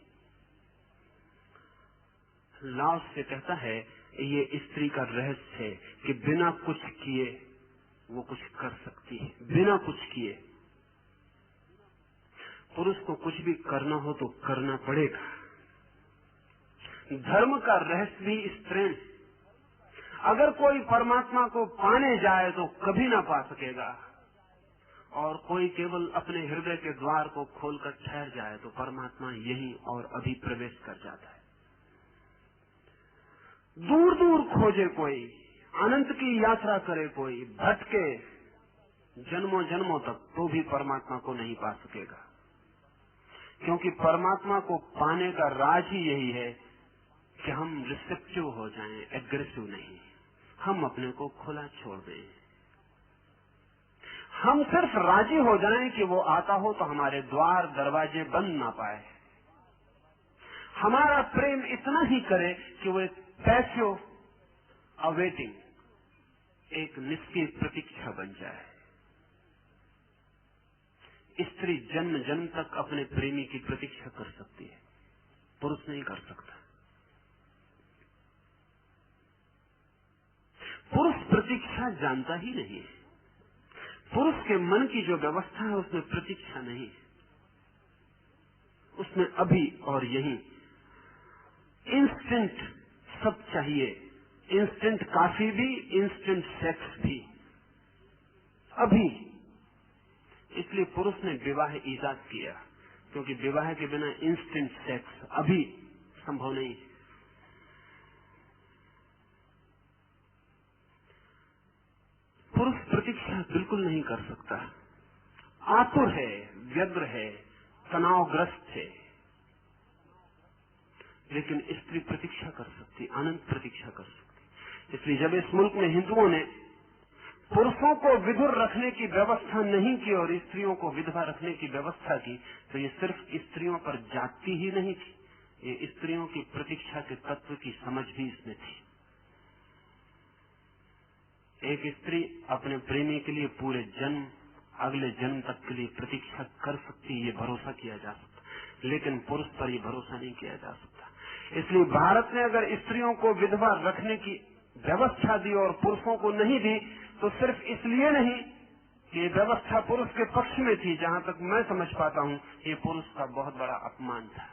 लाओस से कहता है ये स्त्री का रहस्य है कि बिना कुछ किए वो कुछ कर सकती है, बिना कुछ किए। पुरुष को कुछ भी करना हो तो करना पड़ेगा। धर्म का रहस्य भी इस प्रेम। अगर कोई परमात्मा को पाने जाए तो कभी ना पा सकेगा, और कोई केवल अपने हृदय के द्वार को खोलकर ठहर जाए तो परमात्मा यहीं और अभी प्रवेश कर जाता है। दूर दूर खोजे कोई, अनंत की यात्रा करे कोई, भटके जन्मों जन्मों तक, तो भी परमात्मा को नहीं पा सकेगा, क्योंकि परमात्मा को पाने का राज ही यही है कि हम रिसेप्टिव हो जाएं, एग्रेसिव नहीं। हम अपने को खुला छोड़ दें, हम सिर्फ राजी हो जाएं कि वो आता हो तो हमारे द्वार दरवाजे बंद ना पाए। हमारा प्रेम इतना ही करे कि वो एक पैसिव अवेटिंग, एक निष्क्रिय प्रतीक्षा बन जाए। स्त्री जन्म जन्म तक अपने प्रेमी की प्रतीक्षा कर सकती है, पुरुष नहीं कर सकता। पुरुष प्रतीक्षा जानता ही नहीं है। पुरुष के मन की जो व्यवस्था है उसमें प्रतीक्षा नहीं है, उसमें अभी और यही इंस्टेंट सब चाहिए। इंस्टेंट काफी भी, इंस्टेंट सेक्स भी, अभी। इसलिए पुरुष ने विवाह ईजाद किया, क्योंकि विवाह के बिना इंस्टेंट सेक्स अभी संभव नहीं है। प्रतीक्षा बिल्कुल नहीं कर सकता, आतुर है, व्यग्र है, तनावग्रस्त है। लेकिन स्त्री प्रतीक्षा कर सकती, अनंत प्रतीक्षा कर सकती। इसलिए जब इस मुल्क में हिंदुओं ने पुरुषों को विधुर रखने की व्यवस्था नहीं की और स्त्रियों को विधवा रखने की व्यवस्था की, तो ये सिर्फ स्त्रियों पर जाति ही नहीं थी, ये स्त्रियों की प्रतीक्षा के तत्व की समझ भी इसमें थी। एक स्त्री अपने प्रेमी के लिए पूरे जन्म, अगले जन्म तक के लिए प्रतीक्षा कर सकती, ये भरोसा किया जा सकता, लेकिन पुरुष पर ये भरोसा नहीं किया जा सकता। इसलिए भारत ने अगर स्त्रियों को विधवा रखने की व्यवस्था दी और पुरुषों को नहीं दी, तो सिर्फ इसलिए नहीं कि ये व्यवस्था पुरुष के पक्ष में थी, जहां तक मैं समझ पाता हूं ये पुरुष का बहुत बड़ा अपमान था,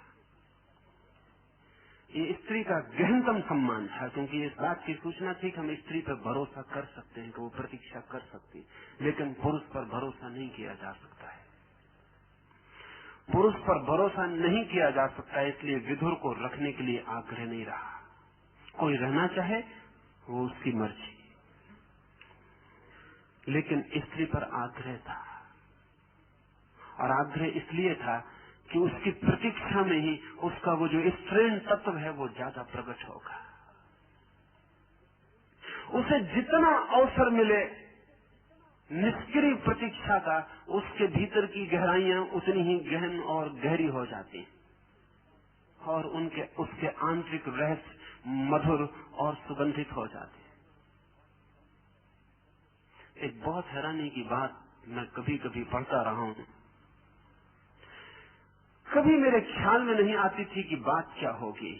ये स्त्री का गहनतम सम्मान था, क्योंकि इस बात की सूचना थी कि हम स्त्री पर भरोसा कर सकते हैं कि वो प्रतीक्षा कर सकती, लेकिन पुरुष पर भरोसा नहीं किया जा सकता है। पुरुष पर भरोसा नहीं किया जा सकता, इसलिए विधुर को रखने के लिए आग्रह नहीं रहा। कोई रहना चाहे वो उसकी मर्जी, लेकिन स्त्री पर आग्रह था, और आग्रह इसलिए था कि उसकी प्रतीक्षा में ही उसका वो जो स्त्रीण तत्व है वो ज्यादा प्रकट होगा। उसे जितना अवसर मिले निष्क्रिय प्रतीक्षा का, उसके भीतर की गहराइयां उतनी ही गहन और गहरी हो जाती और उसके आंतरिक रहस्य मधुर और सुगंधित हो जाते। एक बहुत हैरानी की बात मैं कभी कभी पढ़ता रहा हूं, कभी मेरे ख्याल में नहीं आती थी कि बात क्या होगी।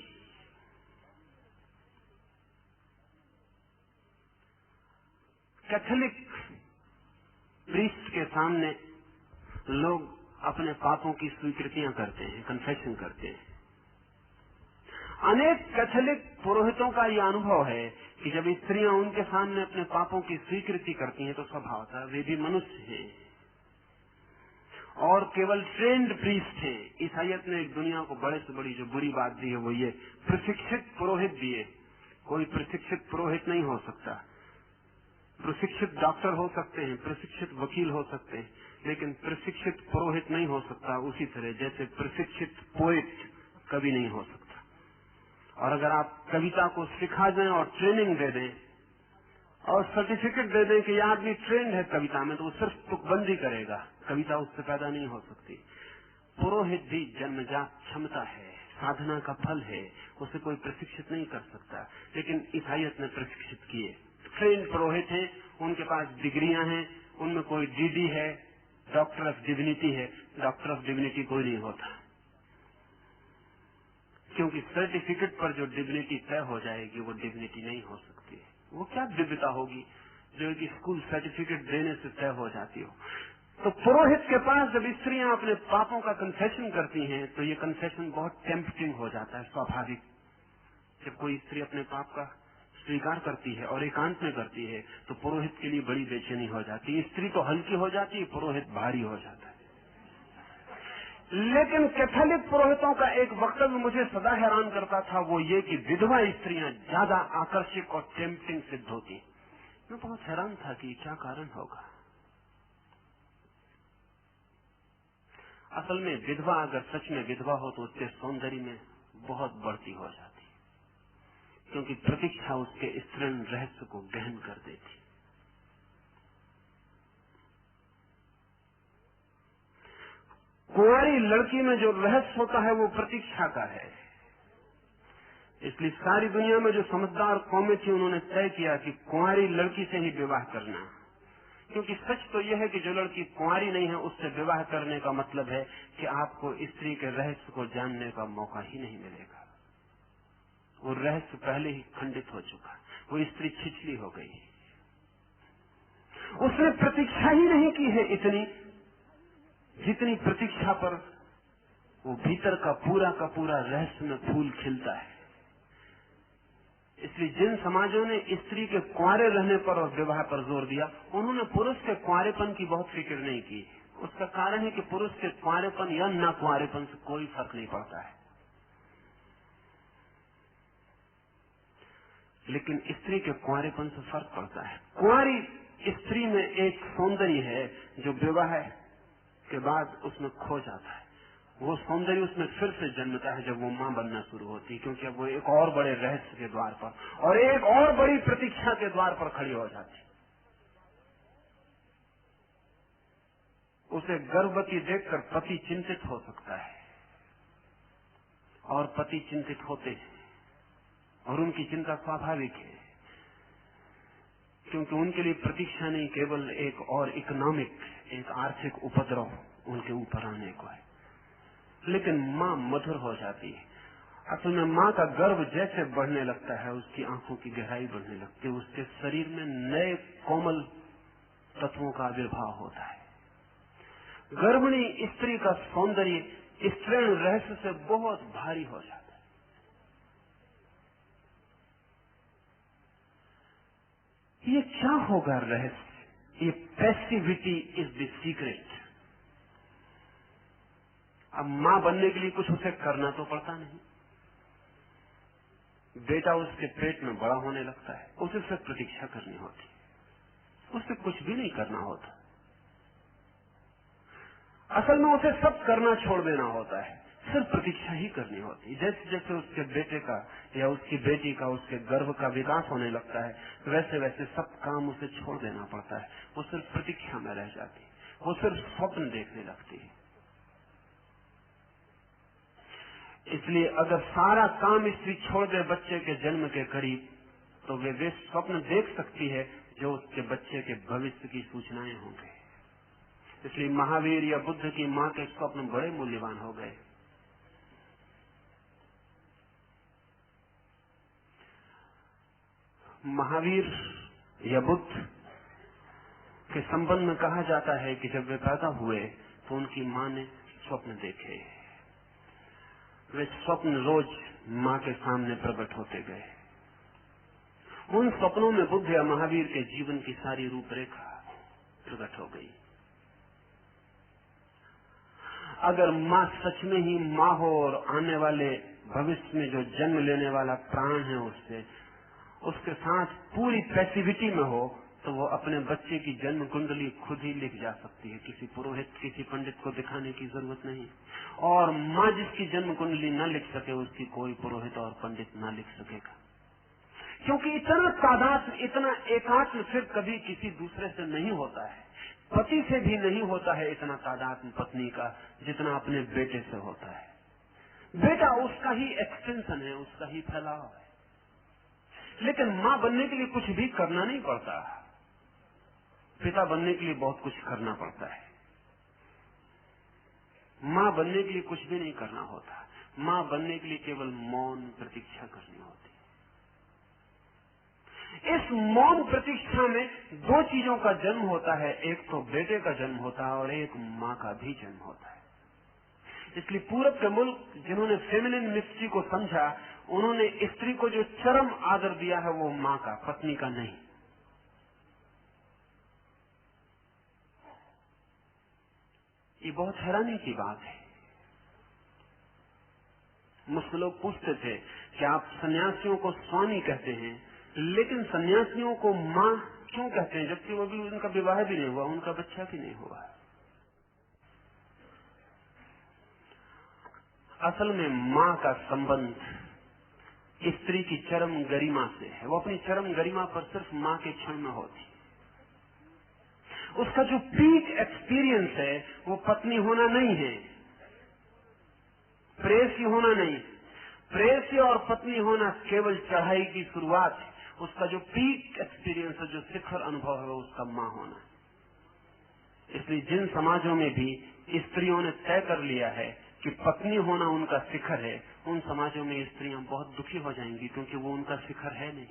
कैथोलिक प्रीस्ट के सामने लोग अपने पापों की स्वीकृतियां करते हैं, कन्फेशन करते हैं। अनेक कैथोलिक पुरोहितों का यह अनुभव है कि जब स्त्रियां उनके सामने अपने पापों की स्वीकृति करती हैं तो स्वभावतः वे भी मनुष्य हैं और केवल ट्रेंड प्रीस्ट हैं। ईसाइयत ने एक दुनिया को बड़े से बड़ी जो बुरी बात दी है वो ये, प्रशिक्षित पुरोहित दिए। कोई प्रशिक्षित पुरोहित नहीं हो सकता। प्रशिक्षित डॉक्टर हो सकते हैं, प्रशिक्षित वकील हो सकते हैं, लेकिन प्रशिक्षित पुरोहित नहीं हो सकता। उसी तरह जैसे प्रशिक्षित पोएट कभी नहीं हो सकता। और अगर आप कविता को सिखा दें और ट्रेनिंग दे दें और सर्टिफिकेट दे दें कि यह आदमी ट्रेंड है कविता में, तो वो सिर्फ तुकबंदी करेगा, कविता उससे पैदा नहीं हो सकती। पुरोहित भी जन्मजात क्षमता है, साधना का फल है, उसे कोई प्रशिक्षित नहीं कर सकता। लेकिन ईसाइयत ने प्रशिक्षित किए, ट्रेंड पुरोहित हैं, उनके पास डिग्रियां हैं, उनमें कोई डीडी है, डॉक्टर ऑफ डिविनिटी है। डॉक्टर ऑफ डिविनिटी कोई नहीं होता, क्योंकि सर्टिफिकेट पर जो डिविनिटी तय हो जाएगी वो डिविनिटी नहीं हो सकती है। वो क्या दिव्यता होगी जो एक स्कूल सर्टिफिकेट देने से तय हो जाती हो। तो पुरोहित के पास जब स्त्रियां अपने पापों का कन्फेशन करती हैं तो ये कन्फेशन बहुत टेम्पटिंग हो जाता है, स्वाभाविक। जब कोई स्त्री अपने पाप का स्वीकार करती है और एकांत में करती है तो पुरोहित के लिए बड़ी बेचैनी हो जाती है। स्त्री तो हल्की हो जाती है, पुरोहित भारी हो जाता है। लेकिन कैथोलिक पुरोहितों का एक वक्तव्य मुझे सदा हैरान करता था, वो ये कि विधवा स्त्रियां ज्यादा आकर्षक और टेम्पटिंग सिद्ध होती। मैं बहुत हैरान था कि क्या कारण होगा। असल में विधवा अगर सच में विधवा हो तो उसके सौंदर्य में बहुत बढ़ती हो जाती, क्योंकि प्रतीक्षा उसके स्त्रीण रहस्य को गहन कर देती। कुंवारी लड़की में जो रहस्य होता है वो प्रतीक्षा का है। इसलिए सारी दुनिया में जो समझदार कौमें थी उन्होंने तय किया कि कुंवारी लड़की से ही विवाह करना, क्योंकि सच तो यह है कि जो लड़की कुंवारी नहीं है उससे विवाह करने का मतलब है कि आपको स्त्री के रहस्य को जानने का मौका ही नहीं मिलेगा। वो रहस्य पहले ही खंडित हो चुका, वो स्त्री छिछली हो गई, उसने प्रतीक्षा ही नहीं की है इतनी जितनी प्रतीक्षा पर वो भीतर का पूरा रहस्य में फूल खिलता है। इसलिए जिन समाजों ने स्त्री के कुंवारे रहने पर और विवाह पर जोर दिया, उन्होंने पुरुष के कुंवारेपन की बहुत फिक्र नहीं की। उसका कारण है कि पुरुष के कुंवारेपन या न कुंवारेपन से कोई फर्क नहीं पड़ता है, लेकिन स्त्री के कुंवारेपन से फर्क पड़ता है। कुंवारी स्त्री में एक सौंदर्य है जो विवाह के बाद उसमें खो जाता है। वो सौंदर्य उसमें फिर से जन्मता है जब वो मां बनना शुरू होती है, क्योंकि अब वो एक और बड़े रहस्य के द्वार पर और एक और बड़ी प्रतीक्षा के द्वार पर खड़ी हो जाती है। उसे गर्भवती देखकर पति चिंतित हो सकता है और पति चिंतित होते हैं और उनकी चिंता स्वाभाविक है, क्योंकि उनके लिए प्रतीक्षा नहीं केवल एक और इकोनॉमिक, एक आर्थिक उपद्रव उनके ऊपर आने को है। लेकिन मां मधुर हो जाती है। असल में मां का गर्भ जैसे बढ़ने लगता है, उसकी आंखों की गहराई बढ़ने लगती है, उसके शरीर में नए कोमल तत्वों का आविर्भाव होता है। गर्भिणी स्त्री का सौंदर्य स्त्रीण रहस्य से बहुत भारी हो जाता है। ये क्या होगा रहस्य? ये पैसिविटी इज द सीक्रेट। अब मां बनने के लिए कुछ उसे करना तो पड़ता नहीं। बेटा उसके पेट में बड़ा होने लगता है, उसे सिर्फ प्रतीक्षा करनी होती, उसे कुछ भी नहीं करना होता। असल में उसे सब करना छोड़ देना होता है, सिर्फ प्रतीक्षा ही करनी होती। जैसे जैसे उसके बेटे का या उसकी बेटी का, उसके गर्भ का विकास होने लगता है, वैसे वैसे सब काम उसे छोड़ देना पड़ता है। वो सिर्फ प्रतीक्षा में रह जाती, वो सिर्फ स्वप्न देखने लगती है। इसलिए अगर सारा काम स्त्री छोड़ दे बच्चे के जन्म के करीब, तो वे स्वप्न देख सकती है जो उसके बच्चे के भविष्य की सूचनाएं होंगे। इसलिए महावीर या बुद्ध की मां के स्वप्न बड़े मूल्यवान हो गए। महावीर या बुद्ध के संबंध में कहा जाता है कि जब वे पैदा हुए तो उनकी मां ने स्वप्न देखे। वे स्वप्न रोज मां के सामने प्रकट होते गए। उन स्वप्नों में बुद्ध या महावीर के जीवन की सारी रूपरेखा प्रकट हो गई। अगर मां सच में ही मां हो और आने वाले भविष्य में जो जन्म लेने वाला प्राण है उसके साथ पूरी पैसिविटी में हो, तो वो अपने बच्चे की जन्म कुंडली खुद ही लिख जा सकती है। किसी पुरोहित, किसी पंडित को दिखाने की जरूरत नहीं। और मां जिसकी जन्म कुंडली न लिख सके, उसकी कोई पुरोहित और पंडित न लिख सकेगा, क्योंकि इतना तादाद, इतना एकात्म फिर कभी किसी दूसरे से नहीं होता है। पति से भी नहीं होता है इतना तादाद पत्नी का जितना अपने बेटे से होता है। बेटा उसका ही एक्सटेंशन है, उसका ही फैलाव है। लेकिन मां बनने के लिए कुछ भी करना नहीं पड़ता। पिता बनने के लिए बहुत कुछ करना पड़ता है। मां बनने के लिए कुछ भी नहीं करना होता। मां बनने के लिए केवल मौन प्रतीक्षा करनी होती। इस मौन प्रतीक्षा में दो चीजों का जन्म होता है, एक तो बेटे का जन्म होता है और एक मां का भी जन्म होता है। इसलिए पूरब के मुल्क जिन्होंने फेमिनिन मिस्ट्री को समझा, उन्होंने स्त्री को जो चरम आदर दिया है वो मां का, पत्नी का नहीं। ये बहुत हैरानी की बात है। मुझसे लोग पूछते थे कि आप सन्यासियों को स्वामी कहते हैं, लेकिन सन्यासियों को मां क्यों कहते हैं, जबकि वो भी, उनका विवाह भी नहीं हुआ, उनका बच्चा भी नहीं हुआ। असल में मां का संबंध स्त्री की चरम गरिमा से है। वो अपनी चरम गरिमा पर सिर्फ मां के क्षण में होती। उसका जो पीक एक्सपीरियंस है वो पत्नी होना नहीं है, प्रेयसी होना नहीं। प्रेयसी और पत्नी होना केवल चढ़ाई की शुरुआत है। उसका जो पीक एक्सपीरियंस है, जो शिखर अनुभव है, वो उसका मां होना। इसलिए जिन समाजों में भी स्त्रियों ने तय कर लिया है कि पत्नी होना उनका शिखर है, उन समाजों में स्त्रियां बहुत दुखी हो जाएंगी, क्योंकि वो उनका शिखर है नहीं।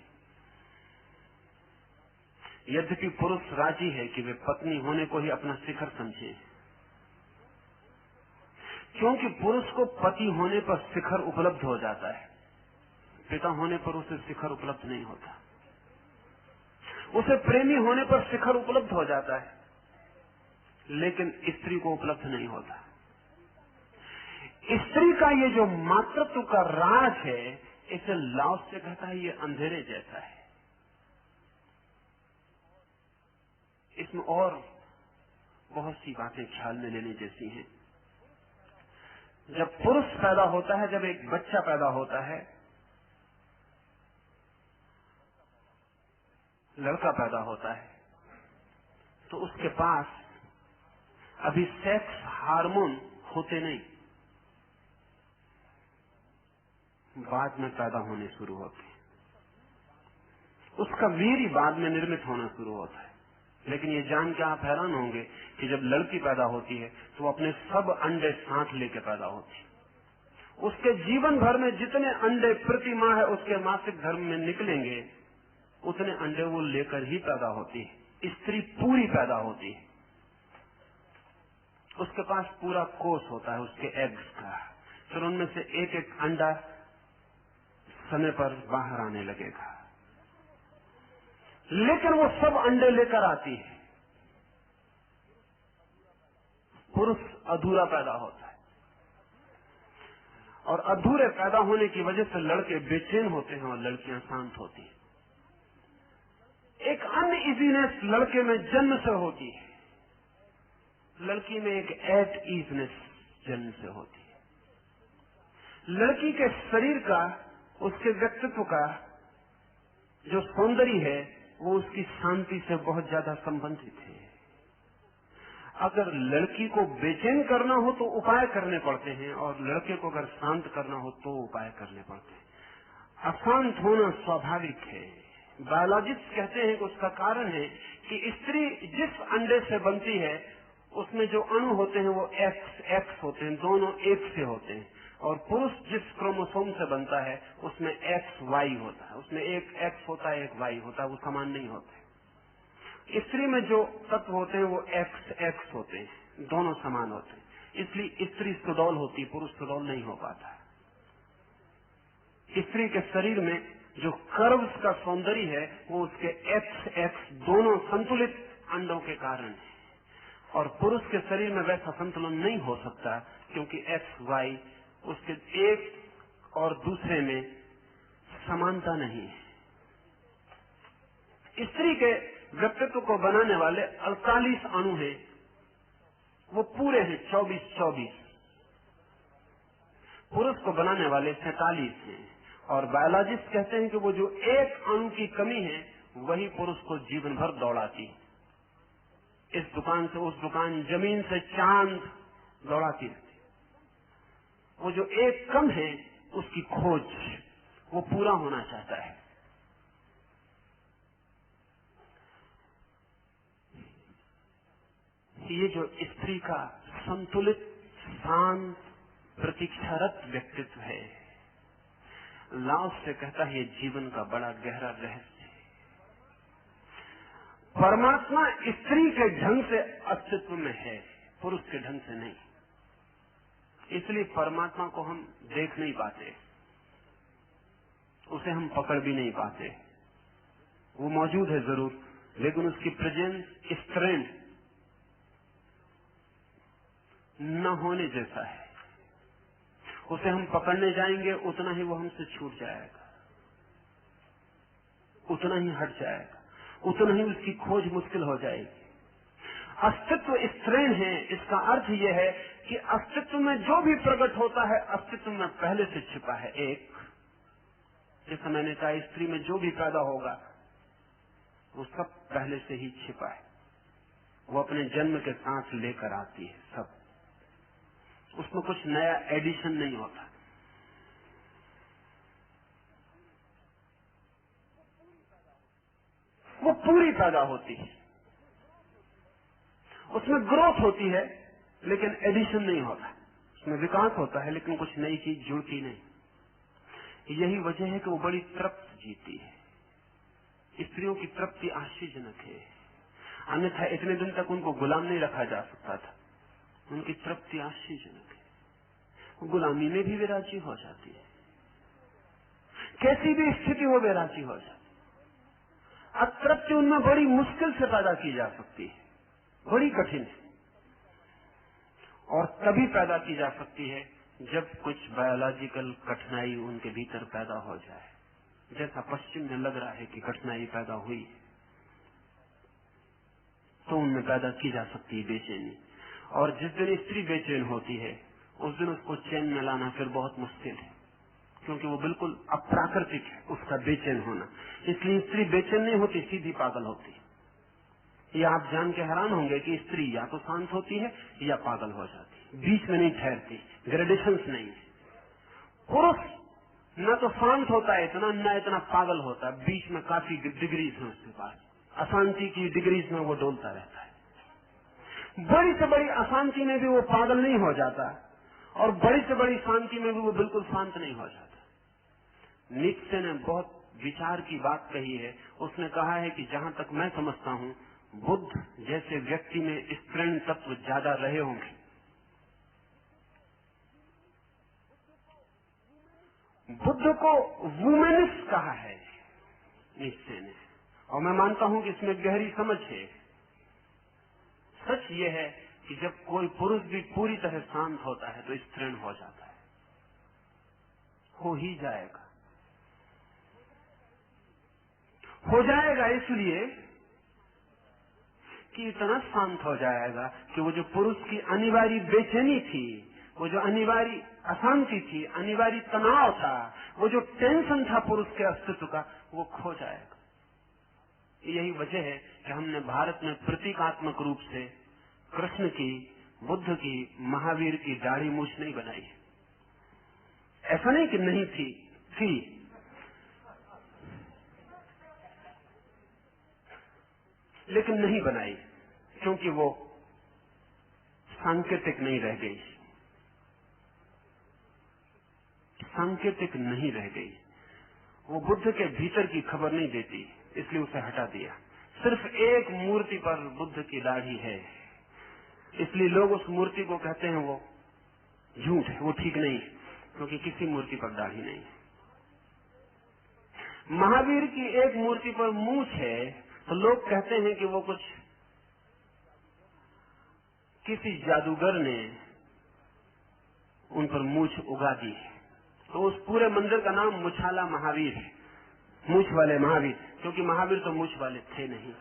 यद्यपि पुरुष राजी है कि वे पत्नी होने को ही अपना शिखर समझे, क्योंकि पुरुष को पति होने पर शिखर उपलब्ध हो जाता है, पिता होने पर उसे शिखर उपलब्ध नहीं होता। उसे प्रेमी होने पर शिखर उपलब्ध हो जाता है, लेकिन स्त्री को उपलब्ध नहीं होता। स्त्री का ये जो मातृत्व का राज है, इसे लाओस से कहता है ये अंधेरे जैसा है। इसमें और बहुत सी बातें ख्याल में लेने जैसी हैं। जब पुरुष पैदा होता है, जब एक बच्चा पैदा होता है, लड़का पैदा होता है, तो उसके पास अभी सेक्स हार्मोन होते नहीं, बाद में पैदा होने शुरू होते हैं। उसका वीर्य बाद में निर्मित होना शुरू होता है। लेकिन ये जान के आप हैरान होंगे कि जब लड़की पैदा होती है तो वो अपने सब अंडे साथ लेके पैदा होती है। उसके जीवन भर में जितने अंडे प्रति माह है उसके मासिक धर्म में निकलेंगे, उतने अंडे वो लेकर ही पैदा होती है। स्त्री पूरी पैदा होती है, उसके पास पूरा कोष होता है उसके एग्स का, फिर उनमें से एक एक अंडा समय पर बाहर आने लगेगा। लेकिन वो सब अंडे लेकर आती है। पुरुष अधूरा पैदा होता है, और अधूरे पैदा होने की वजह से लड़के बेचैन होते हैं और लड़कियां शांत होती हैं। एक अनइजीनेस लड़के में जन्म से होती है, लड़की में एक एट ईजनेस जन्म से होती है। लड़की के शरीर का, उसके व्यक्तित्व का जो सौंदर्य है वो उसकी शांति से बहुत ज्यादा संबंधित है। अगर लड़की को बेचैन करना हो तो उपाय करने पड़ते हैं, और लड़के को अगर शांत करना हो तो उपाय करने पड़ते हैं। अशांत होना स्वाभाविक है। बायोलॉजिस्ट कहते हैं कि उसका कारण है कि स्त्री जिस अंडे से बनती है उसमें जो अणु होते हैं वो एक्स होते हैं, दोनों एक से होते हैं, और पुरुष जिस क्रोमोसोम से बनता है उसमें एक्स वाई होता है, उसमें एक एक्स होता है एक वाई होता है, वो समान नहीं होते। स्त्री में जो तत्व होते हैं वो एक्स होते हैं, दोनों समान होते हैं। इसलिए स्त्री सुडौल होती, पुरुष सुडौल नहीं हो पाता। स्त्री के शरीर में जो कर्व्स का सौंदर्य है वो उसके एक्स दोनों संतुलित अंडों के कारण है, और पुरुष के शरीर में वैसा संतुलन नहीं हो सकता क्योंकि एक्स वाई उसके एक और दूसरे में समानता नहीं है। स्त्री के व्यक्तित्व को बनाने वाले 48 अणु हैं, वो पूरे हैं 24। पुरुष को बनाने वाले 47 हैं, और बायोलॉजिस्ट कहते हैं कि वो जो एक अणु की कमी है वही पुरुष को जीवन भर दौड़ाती है। इस दुकान से उस दुकान, जमीन से चांद दौड़ाती रहती। वो जो एक कम है उसकी खोज वो पूरा होना चाहता है। ये जो स्त्री का संतुलित, शांत, प्रतीक्षारत व्यक्तित्व है, लाओस से कहता है ये जीवन का बड़ा गहरा रहस्य है। परमात्मा स्त्री के ढंग से अस्तित्व में है, पुरुष के ढंग से नहीं। इसलिए परमात्मा को हम देख नहीं पाते, उसे हम पकड़ भी नहीं पाते। वो मौजूद है जरूर, लेकिन उसकी प्रेजेंस, स्ट्रेंथ न होने जैसा है। उसे हम पकड़ने जाएंगे उतना ही वो हमसे छूट जाएगा, उतना ही हट जाएगा, उतना ही उसकी खोज मुश्किल हो जाएगी। अस्तित्व स्त्रीण है, इसका अर्थ यह है कि अस्तित्व में जो भी प्रकट होता है अस्तित्व में पहले से छिपा है। एक, जैसा मैंने कहा, स्त्री में जो भी पैदा होगा वो सब पहले से ही छिपा है, वो अपने जन्म के साथ लेकर आती है सब, उसमें कुछ नया एडिशन नहीं होता। वो पूरी पैदा होती है, उसमें ग्रोथ होती है लेकिन एडिशन नहीं होता, उसमें विकास होता है लेकिन कुछ नई चीज जुड़ती नहीं। यही वजह है कि वो बड़ी तृप्त जीती है। स्त्रियों की तृप्ति आश्चर्यजनक है, अन्यथा इतने दिन तक उनको गुलाम नहीं रखा जा सकता था। उनकी तृप्ति आश्चर्यजनक है, गुलामी में भी वे राजी हो जाती है, कैसी भी स्थिति हो वे राजी हो जाती। अतृप्ति उनमें बड़ी मुश्किल से पैदा की जा सकती है, बड़ी कठिन है, और तभी पैदा की जा सकती है जब कुछ बायोलॉजिकल कठिनाई उनके भीतर पैदा हो जाए, जैसा पश्चिम में लग रहा है कि कठिनाई पैदा हुई। तो उनमें पैदा की जा सकती है बेचैनी। और जिस दिन स्त्री बेचैन होती है उस दिन उसको चैन में लाना फिर बहुत मुश्किल है, क्योंकि वो बिल्कुल अप्राकृतिक है उसका बेचैन होना। इसलिए स्त्री बेचैन नहीं होती, सीधी पागल होती। ये आप जान के हैरान होंगे कि स्त्री या तो शांत होती है या पागल हो जाती है, बीच में नहीं ठहरती, ग्रेडेशंस नहीं है। पुरुष न तो शांत होता है इतना, न इतना पागल होता है, बीच में काफी डिग्रीज है उसके पास, अशांति की डिग्रीज में वो डोलता रहता है। बड़ी से बड़ी अशांति में भी वो पागल नहीं हो जाता और बड़ी से बड़ी शांति में भी वो बिल्कुल शांत नहीं हो जाता। नीत्शे ने बहुत विचार की बात कही है। उसने कहा है कि जहां तक मैं समझता हूं, बुद्ध जैसे व्यक्ति में स्त्रीण तत्व ज्यादा रहे होंगे। बुद्ध को वुमेनिस कहा है नीत्शे ने, और मैं मानता हूं कि इसमें गहरी समझ है। सच ये है कि जब कोई पुरुष भी पूरी तरह शांत होता है तो स्त्रीण हो जाता है, हो ही जाएगा, हो जाएगा इसलिए कि इतना शांत हो जाएगा कि वो जो पुरुष की अनिवार्य बेचैनी थी, वो जो अनिवार्य अशांति थी, अनिवार्य तनाव था, वो जो टेंशन था पुरुष के अस्तित्व का, वो खो जाएगा। यही वजह है कि हमने भारत में प्रतीकात्मक रूप से कृष्ण की, बुद्ध की, महावीर की दाढ़ी मूछ नहीं बनाई। ऐसा नहीं कि नहीं थी, लेकिन नहीं बनाई क्योंकि वो सांकेतिक नहीं रह गई, सांकेतिक नहीं रह गई। वो बुद्ध के भीतर की खबर नहीं देती, इसलिए उसे हटा दिया। सिर्फ एक मूर्ति पर बुद्ध की दाढ़ी है, इसलिए लोग उस मूर्ति को कहते हैं वो झूठ है, वो ठीक नहीं है, क्योंकि किसी मूर्ति पर दाढ़ी नहीं है। महावीर की एक मूर्ति पर मूछ है तो लोग कहते हैं कि वो कुछ किसी जादूगर ने उन पर मूछ उगा दी है। तो उस पूरे मंदिर का नाम मुछाला महावीर है, मूछ वाले महावीर, क्योंकि महावीर तो मूछ वाले थे नहीं।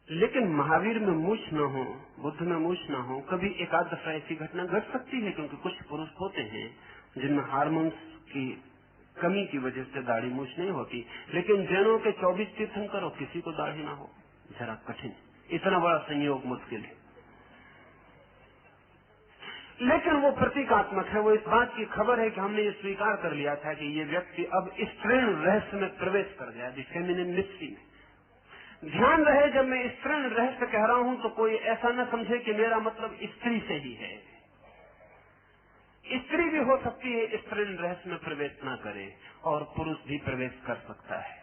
लेकिन महावीर में मूछ न हो, बुद्ध में मूछ न हो, कभी एकाध दफा ऐसी घटना घट सकती है, क्योंकि कुछ पुरुष होते हैं जिनमें हार्मोन्स की कमी की वजह से दाढ़ी मूछ नहीं होती। लेकिन जैनों के 24 तीर्थंकर हो, किसी को दाढ़ी ना हो, जरा कठिन, इतना बड़ा संयोग मुश्किल है। लेकिन वो प्रतीकात्मक है, वो इस बात की खबर है कि हमने ये स्वीकार कर लिया था कि ये व्यक्ति अब स्त्रीण रहस्य में प्रवेश कर गया, दी फेमिनिन मिस्ट्री में। ध्यान रहे, जब मैं स्त्रीण रहस्य कह रहा हूं तो कोई ऐसा न समझे कि मेरा मतलब स्त्री से ही है। स्त्री भी हो सकती है स्त्रीण रहस्य में प्रवेश न करे, और पुरुष भी प्रवेश कर सकता है।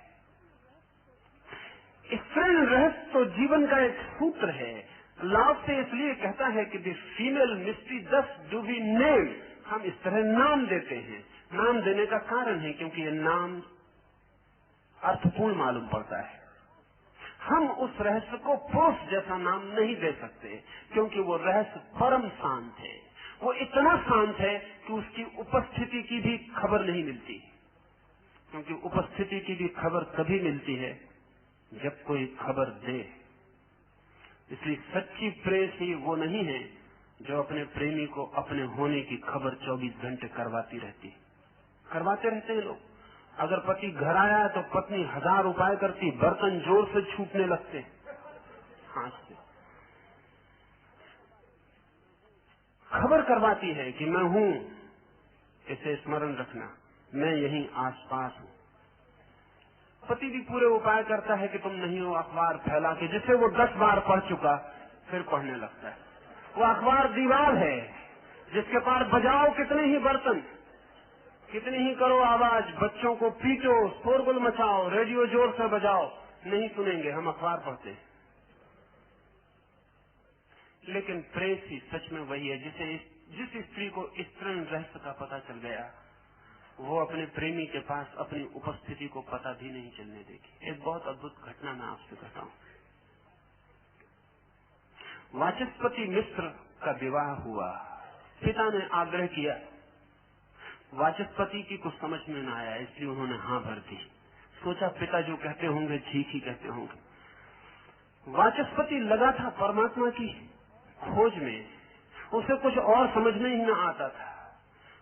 स्त्रीण रहस्य तो जीवन का एक सूत्र है। लाभ से इसलिए कहता है कि द फीमेल मिस्ट्री दस डू वी नेम, हम इस तरह नाम देते हैं। नाम देने का कारण है क्योंकि ये नाम अर्थपूर्ण मालूम पड़ता है। हम उस रहस्य को पुरुष जैसा नाम नहीं दे सकते, क्योंकि वो रहस्य परम शांत है। वो इतना शांत है कि उसकी उपस्थिति की भी खबर नहीं मिलती, क्योंकि उपस्थिति की भी खबर तभी मिलती है जब कोई खबर दे। इसलिए सच्ची प्रेस ही वो नहीं है जो अपने प्रेमी को अपने होने की खबर 24 घंटे करवाती रहती। करवाते रहते हैं लोग। अगर पति घर आया तो पत्नी 1000 उपाय करती, बर्तन जोर से छूटने लगते हाथ से, खबर करवाती है कि मैं हूं, इसे स्मरण रखना, मैं यहीं आसपास हूं। पति भी पूरे उपाय करता है कि तुम नहीं हो, अखबार फैला के, जिसे वो 10 बार पढ़ चुका, फिर पढ़ने लगता है। वो अखबार दीवार है जिसके पार बजाओ कितने ही बर्तन, कितनी ही करो आवाज, बच्चों को पीटो, शोरगुल मचाओ, रेडियो जोर से बजाओ, नहीं सुनेंगे, हम अखबार पढ़ते हैं। लेकिन प्रेस ही सच में वही है जिस स्त्री को स्त्रीण रहस्य का पता चल गया, वो अपने प्रेमी के पास अपनी उपस्थिति को पता भी नहीं चलने देगी। एक बहुत अद्भुत घटना मैं आपसे बताऊं। वाचस्पति मिश्र का विवाह हुआ। पिता ने आग्रह किया, वाचस्पति की कुछ समझ में न आया, इसलिए उन्होंने हाँ भर दी। सोचा पिता जो कहते होंगे ठीक ही कहते होंगे। वाचस्पति लगा था परमात्मा की खोज में, उसे कुछ और समझ में ही न आता था।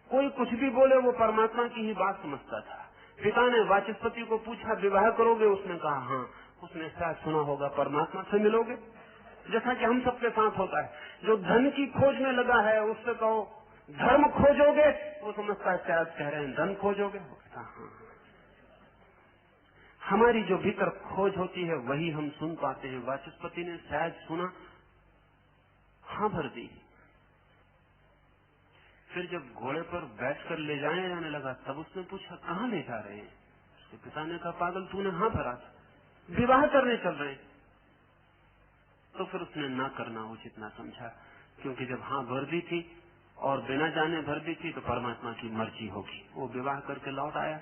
कोई कुछ भी बोले वो परमात्मा की ही बात समझता था। पिता ने वाचस्पति को पूछा विवाह करोगे? उसने कहा हाँ। उसने शायद सुना होगा परमात्मा से मिलोगे, जैसा कि हम सबके साथ होता है। जो धन की खोज में लगा है उससे कहो धर्म खोजोगे, वो समझता है शायद कह रहे हैं धन खोजोगे। हाँ, हमारी जो भीतर खोज होती है वही हम सुन पाते हैं। वाचस्पति ने शायद सुना, हाँ भर दी। फिर जब घोड़े पर बैठकर ले जाने लगा तब उसने पूछा कहाँ ले जा रहे हैं? उसके पिता ने कहा पागल तूने हाँ भरा था, विवाह करने चल रहे। तो फिर उसने ना करना उचित ना समझा, क्योंकि जब हाँ भर दी थी और बिना जाने भर दी थी तो परमात्मा की मर्जी होगी। वो विवाह करके लौट आया,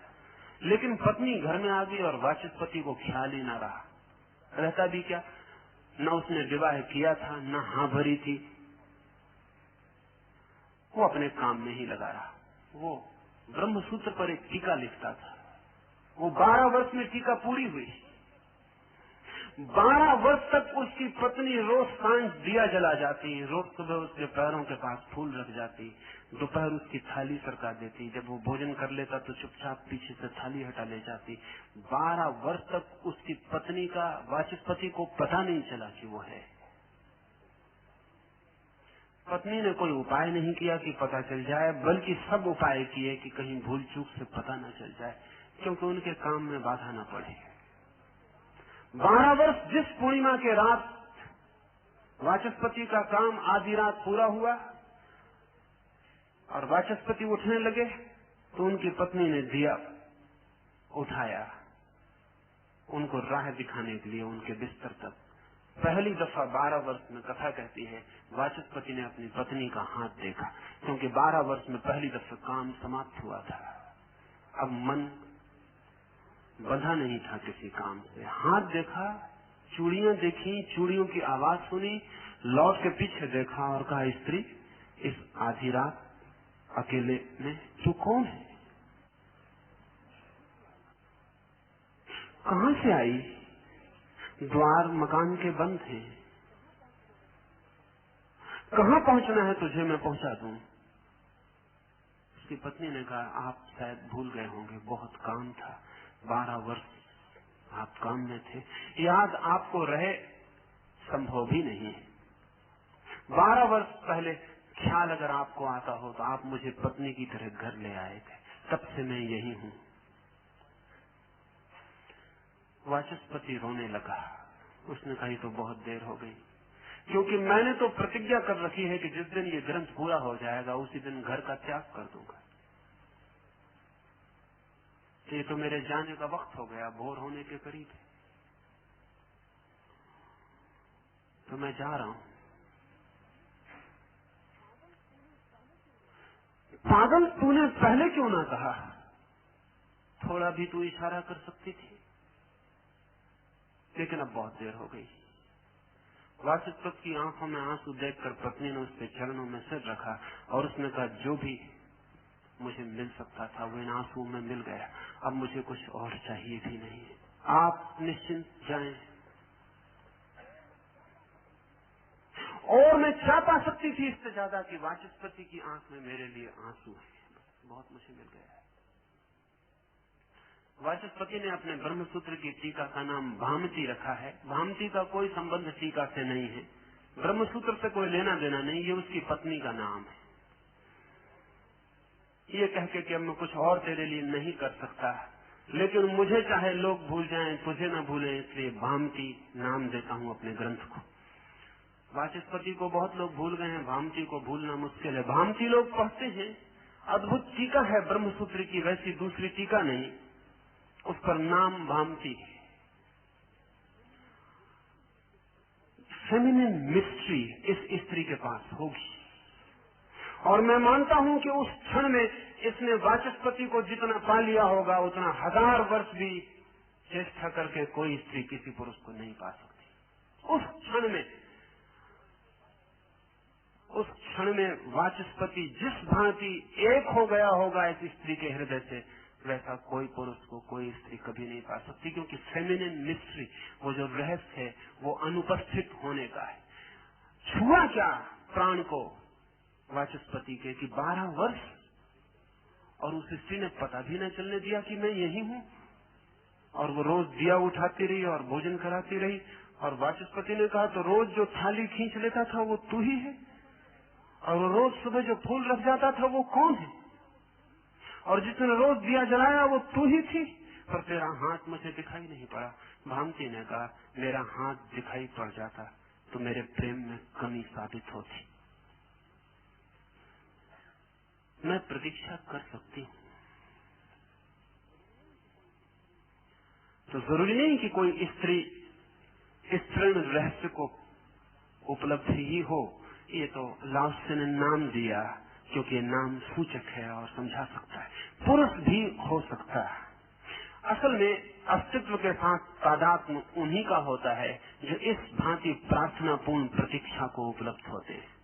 लेकिन पत्नी घर में आ गई और वाचस्पति को ख्याल ही ना रहा। रहता भी क्या, न उसने विवाह किया था न हाँ भरी थी, वो अपने काम में ही लगा रहा। वो ब्रह्मसूत्र पर एक टीका लिखता था। वो 12 वर्ष में टीका पूरी हुई। 12 वर्ष तक उसकी पत्नी रोज सांझ दिया जला जाती, रोज सुबह उसके पैरों के पास फूल रख जाती, दोपहर उसकी थाली सरका देती, जब वो भोजन कर लेता तो चुपचाप पीछे से थाली हटा ले जाती। 12 वर्ष तक उसकी पत्नी का वाचस्पति को पता नहीं चला कि वो है। पत्नी ने कोई उपाय नहीं किया कि पता चल जाए, बल्कि सब उपाय किए कि कहीं भूल चूक से पता न चल जाए, क्योंकि उनके काम में बाधा न पड़े। 12 वर्ष जिस पूर्णिमा के रात वाचस्पति का काम आधी रात पूरा हुआ और वाचस्पति उठने लगे तो उनकी पत्नी ने दिया उठाया, उनको राह दिखाने के लिए उनके बिस्तर तक। पहली दफा 12 वर्ष में कथा कहती है वाचस्पति ने अपनी पत्नी का हाथ देखा, क्योंकि 12 वर्ष में पहली दफा काम समाप्त हुआ था। अब मन बंधा नहीं था किसी काम से। हाथ देखा, चूड़ियां देखी, चूड़ियों की आवाज सुनी, लौट के पीछे देखा और कहा स्त्री इस आधी रात अकेले में तू कौन है? कहां से आई? द्वार मकान के बंद हैं। कहां पहुंचना है तुझे, मैं पहुंचा दूं। उसकी पत्नी ने कहा आप शायद भूल गए होंगे, बहुत काम था, 12 वर्ष आप काम में थे, याद आपको रहे संभव भी नहीं है। 12 वर्ष पहले ख्याल अगर आपको आता हो तो आप मुझे पत्नी की तरह घर ले आए थे, तब से मैं यही हूं। वाचस्पति रोने लगा। उसने कहा तो बहुत देर हो गई, क्योंकि मैंने तो प्रतिज्ञा कर रखी है कि जिस दिन ये ग्रंथ पूरा हो जाएगा उसी दिन घर का त्याग कर दूंगा। ये तो मेरे जाने का वक्त हो गया, भोर होने के करीब है, तो मैं जा रहा हूं। पागल तूने पहले क्यों ना कहा? थोड़ा भी तू इशारा कर सकती थी, लेकिन अब बहुत देर हो गई। वाचस्पति की आंखों में आंसू देखकर पत्नी ने उसके चरणों में सिर रखा और उसने कहा जो भी मुझे मिल सकता था वो इन आंसुओं में मिल गया, अब मुझे कुछ और चाहिए भी नहीं। आप निश्चिंत जाएं। और मैं क्या पा सकती थी इससे ज्यादा कि वाचस्पति की आंख में मेरे लिए आंसू है, बहुत मुझे मिल गया। वाचस्पति ने अपने ब्रह्मसूत्र की टीका का नाम भामती रखा है। भामती का कोई संबंध टीका से नहीं है, ब्रह्मसूत्र से कोई लेना देना नहीं, ये उसकी पत्नी का नाम है। ये कह के कि अब मैं कुछ और तेरे लिए नहीं कर सकता, लेकिन मुझे चाहे लोग भूल जाएं तुझे न भूलें, इसलिए भामती नाम देता हूं अपने ग्रंथ को। वाचस्पति को बहुत लोग भूल गए हैं, भामती को भूलना मुश्किल है। भामती लोग पढ़ते हैं, अद्भुत टीका है ब्रह्मसूत्र की, वैसी दूसरी टीका नहीं, उस पर नाम भामती है। फेमिनिन मिस्ट्री इस स्त्री के पास होगी, और मैं मानता हूं कि उस क्षण में इसने वाचस्पति को जितना पा लिया होगा उतना 1000 वर्ष भी चेष्टा करके कोई स्त्री किसी पुरुष को नहीं पा सकती। उस क्षण में वाचस्पति जिस भांति एक हो गया होगा इस स्त्री के हृदय से, वैसा कोई पुरुष को कोई स्त्री कभी नहीं पा सकती, क्योंकि फेमिनिन मिस्ट्री, वो जो रहस्य है, वो अनुपस्थित होने का है। छुआ क्या प्राण को वाचस्पति के कि 12 वर्ष, और उस स्त्री ने पता भी न चलने दिया कि मैं यही हूँ, और वो रोज दिया उठाती रही और भोजन कराती रही। और वाचस्पति ने कहा तो रोज जो थाली खींच लेता था वो तू ही है, और वो रोज सुबह जो फूल रख जाता था वो कौन है, और जिसने रोज दिया जलाया वो तू ही थी, पर तेरा हाथ मुझे दिखाई नहीं पड़ा। भामती ने कहा मेरा हाथ दिखाई पड़ जाता तो मेरे प्रेम में कमी साबित होती। मैं प्रतीक्षा कर सकती हूँ, तो जरूरी नहीं कि कोई स्त्री इस तृण रहस्य को उपलब्ध ही हो। ये तो लाओत्से ने नाम दिया क्योंकि ये नाम सूचक है और समझा सकता है। पुरुष भी हो सकता है। असल में अस्तित्व के साथ तादात्म्य उन्हीं का होता है जो इस भांति प्रार्थनापूर्ण प्रतीक्षा को उपलब्ध होते हैं।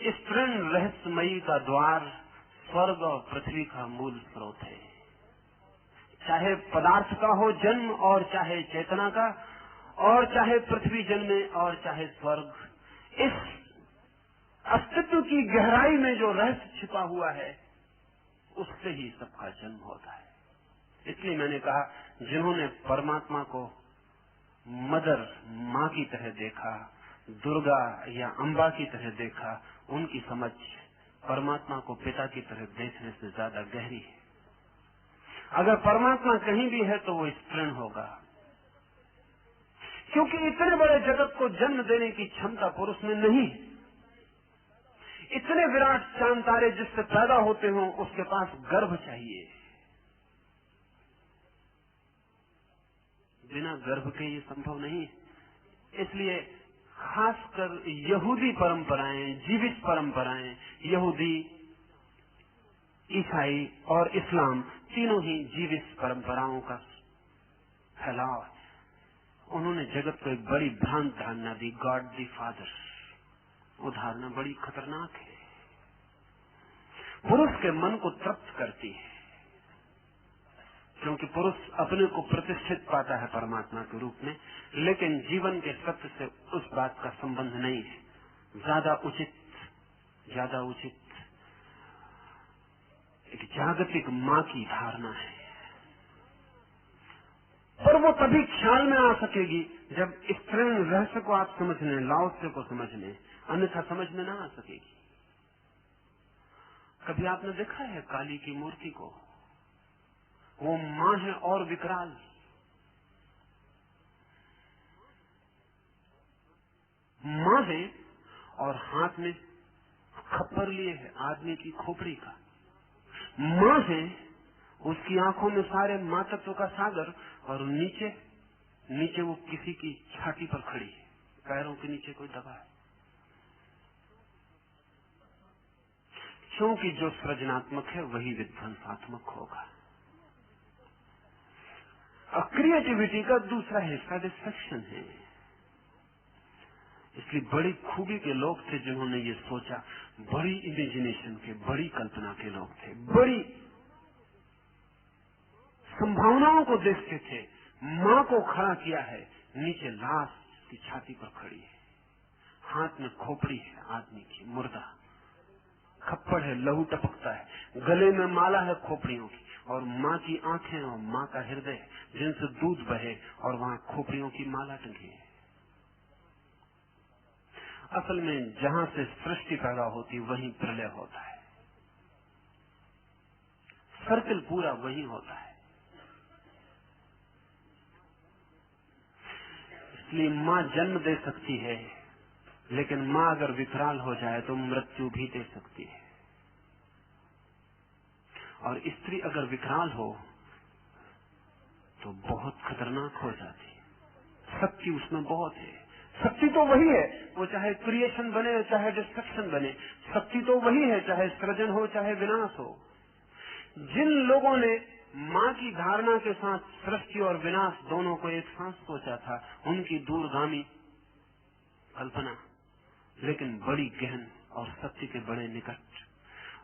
इस तृण रहस्यमयी का द्वार स्वर्ग और पृथ्वी का मूल स्रोत है। चाहे पदार्थ का हो जन्म, और चाहे चेतना का, और चाहे पृथ्वी जन्मे, और चाहे स्वर्ग, इस अस्तित्व की गहराई में जो रहस्य छिपा हुआ है उससे ही सबका जन्म होता है। इसलिए मैंने कहा जिन्होंने परमात्मा को मदर माँ की तरह देखा, दुर्गा या अंबा की तरह देखा, उनकी समझ परमात्मा को पिता की तरह देखने से ज्यादा गहरी है। अगर परमात्मा कहीं भी है तो वो तृण होगा, क्योंकि इतने बड़े जगत को जन्म देने की क्षमता पुरुष में नहीं है। इतने विराट चांद तारे जिससे पैदा होते हों उसके पास गर्भ चाहिए, बिना गर्भ के ये संभव नहीं है। इसलिए खासकर यहूदी परंपराएं, जीवित परंपराएं, यहूदी, ईसाई और इस्लाम तीनों ही जीवित परंपराओं का फैलाव है। उन्होंने जगत को एक बड़ी भ्रांत धारणा दी, गॉड दी फादर। वो धारणा बड़ी खतरनाक है, पुरुष के मन को तृप्त करती है, क्योंकि पुरुष अपने को प्रतिष्ठित पाता है परमात्मा के रूप में, लेकिन जीवन के सत्य से उस बात का संबंध नहीं है। ज्यादा उचित एक जागतिक माँ की धारणा है, और वो तभी ख्याल में आ सकेगी जब इस तृण रहस्य को आप समझ लें, लाओत्से को समझ लें, अन्यथा समझ में ना आ सकेगी। कभी आपने देखा है काली की मूर्ति को? वो माँ है और विकराल। माँ है और हाथ में खप्पर लिए है आदमी की खोपड़ी का। माँ है, उसकी आंखों में सारे मातत्व का सागर, और नीचे वो किसी की छाती पर खड़ी है, पैरों के नीचे कोई दबा है। क्योंकि जो सृजनात्मक है वही विध्वंसात्मक होगा। और क्रिएटिविटी का दूसरा हिस्सा डिस्ट्रक्शन है। इसलिए बड़ी खूबी के लोग थे जिन्होंने ये सोचा, बड़ी इमेजिनेशन के, बड़ी कल्पना के लोग थे, बड़ी संभावनाओं को देखते थे। माँ को खड़ा किया है, नीचे लाश की छाती पर खड़ी है, हाथ में खोपड़ी है आदमी की, मुर्दा, खप्पड़ है, लहू टपकता है, गले में माला है खोपड़ियों की, और माँ की आंखें और माँ का हृदय जिनसे दूध बहे, और वहाँ खोपड़ियों की माला टंगी है। असल में जहाँ से सृष्टि पैदा होती वहीं प्रलय होता है, सर्कल पूरा वहीं होता है। इसलिए माँ जन्म दे सकती है, लेकिन माँ अगर विकराल हो जाए तो मृत्यु भी दे सकती है। और स्त्री अगर विकराल हो तो बहुत खतरनाक हो जाती है। शक्ति उसमें बहुत है। शक्ति तो वही है, वो चाहे क्रिएशन बने चाहे डिस्ट्रक्शन बने, शक्ति तो वही है, चाहे सृजन हो चाहे विनाश हो। जिन लोगों ने माँ की धारणा के साथ सृष्टि और विनाश दोनों को एक साथ सोचा था, उनकी दूरगामी कल्पना, लेकिन बड़ी गहन और सत्य के बड़े निकट।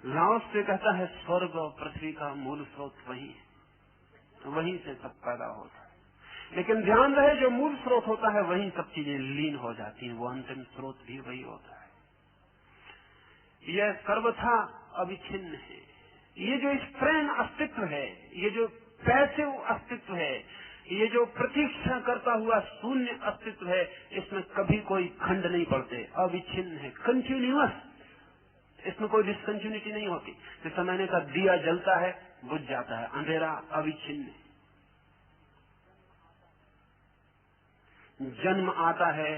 लाओस से कहता है स्वर्ग और पृथ्वी का मूल स्रोत वही है, वहीं से सब पैदा होता है। लेकिन ध्यान रहे, जो मूल स्रोत होता है वहीं सब चीजें लीन हो जाती हैं, वो अंतिम स्रोत भी वही होता है। यह सर्वथा अविच्छिन्न है। ये जो स्त्रैण अस्तित्व है, ये जो पैसिव अस्तित्व है, ये जो प्रतीक्षा करता हुआ शून्य अस्तित्व है, इसमें कभी कोई खंड नहीं पड़ते, अविच्छिन्न है, कंटिन्यूअस। इसमें कोई डिसकंटिन्यूटी नहीं होती। जैसे मैंने कहा दिया जलता है, बुझ जाता है, अंधेरा अविच्छिन्न है। जन्म आता है,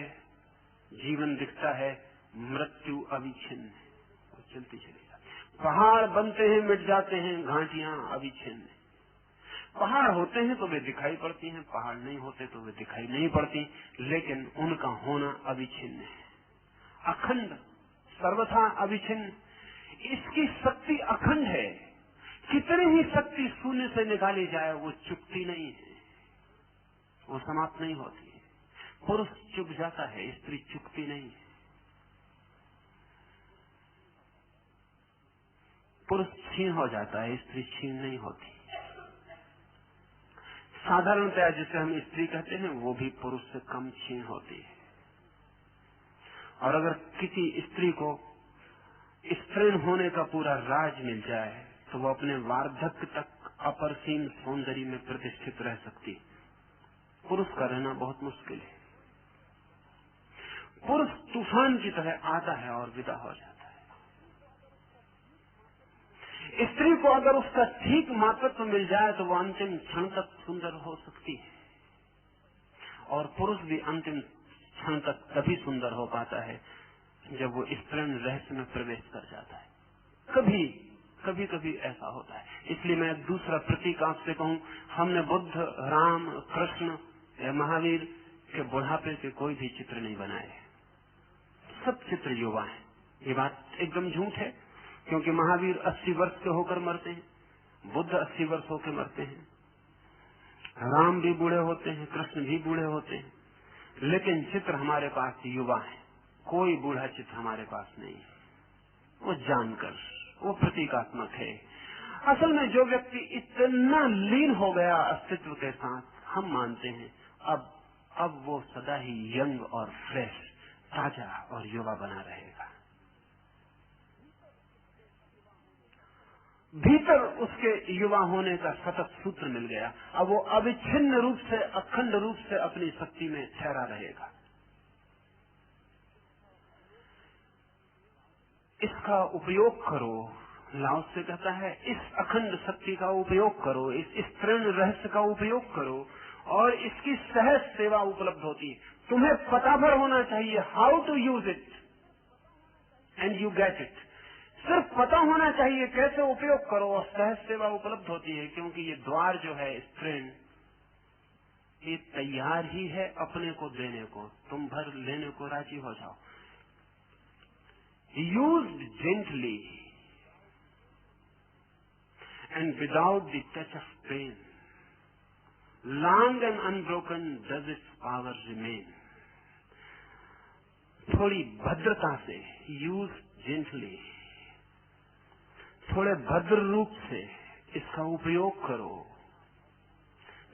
जीवन दिखता है, मृत्यु अविच्छिन्न है, वो चलती चली जाती है। पहाड़ बनते हैं, मिट जाते हैं, घाटियां अविच्छिन्न है। पहाड़ होते हैं तो वे दिखाई पड़ती हैं, पहाड़ नहीं होते तो वे दिखाई नहीं पड़ती, लेकिन उनका होना अविच्छिन्न है, अखंड, सर्वथा अविच्छिन्न। इसकी शक्ति अखंड है। कितनी ही शक्ति शून्य से निकाली जाए वो चुकती नहीं है, वो समाप्त नहीं होती है। पुरुष चुक जाता है, स्त्री चुकती नहीं है। पुरुष क्षीण हो जाता है, स्त्री क्षीण नहीं होती। साधारणतया जिसे हम स्त्री कहते हैं वो भी पुरुष से कम क्षीण होती है। और अगर किसी स्त्री को स्त्रीण होने का पूरा राज मिल जाए तो वो अपने वार्धक्य तक अपरसीम सौंदर्य में प्रतिष्ठित रह सकती है। पुरुष का रहना बहुत मुश्किल है। पुरुष तूफान की तरह आता है और विदा हो जाता है। स्त्री को अगर उसका ठीक मातृत्व मिल जाए तो वो अंतिम क्षण तक सुंदर हो सकती है, और पुरुष भी अंतिम क्षण तक तभी सुंदर हो पाता है जब वो स्त्रीण रहस्य में प्रवेश कर जाता है। कभी कभी कभी ऐसा होता है। इसलिए मैं दूसरा प्रतीक आपसे कहूं, हमने बुद्ध, राम, कृष्ण या महावीर के बुढ़ापे के कोई भी चित्र नहीं बनाए। सब चित्र युवा हैं। ये बात एकदम झूठ है, क्योंकि महावीर 80 वर्ष के होकर मरते हैं, बुद्ध 80 वर्ष होकर मरते हैं, राम भी बूढ़े होते हैं, कृष्ण भी बूढ़े होते हैं, लेकिन चित्र हमारे पास युवा है। कोई बूढ़ा चित्र हमारे पास नहीं है। वो जानकर, वो प्रतीकात्मक है। असल में जो व्यक्ति इतना लीन हो गया अस्तित्व के साथ, हम मानते हैं अब वो सदा ही यंग और फ्रेश, ताजा और युवा बना रहेगा। भीतर उसके युवा होने का सतत सूत्र मिल गया। अब वो अविच्छिन्न रूप से, अखंड रूप से अपनी शक्ति में ठहरा रहेगा। इसका उपयोग करो। लाओस से कहता है इस अखंड शक्ति का उपयोग करो, इस स्त्रीण रहस्य का उपयोग करो, और इसकी सहज सेवा उपलब्ध होती है। तुम्हें पता भर होना चाहिए how to use it and you get it. सिर्फ पता होना चाहिए कैसे उपयोग करो और सहज सेवा उपलब्ध होती है। क्योंकि ये द्वार जो है स्त्रीण, ये तैयार ही है अपने को देने को। तुम भर लेने को राजी हो जाओ। Used gently and without the touch of pain, long and unbroken does its power remain. थोड़ी भद्रता से, use gently, थोड़े भद्र रूप से इसका उपयोग करो।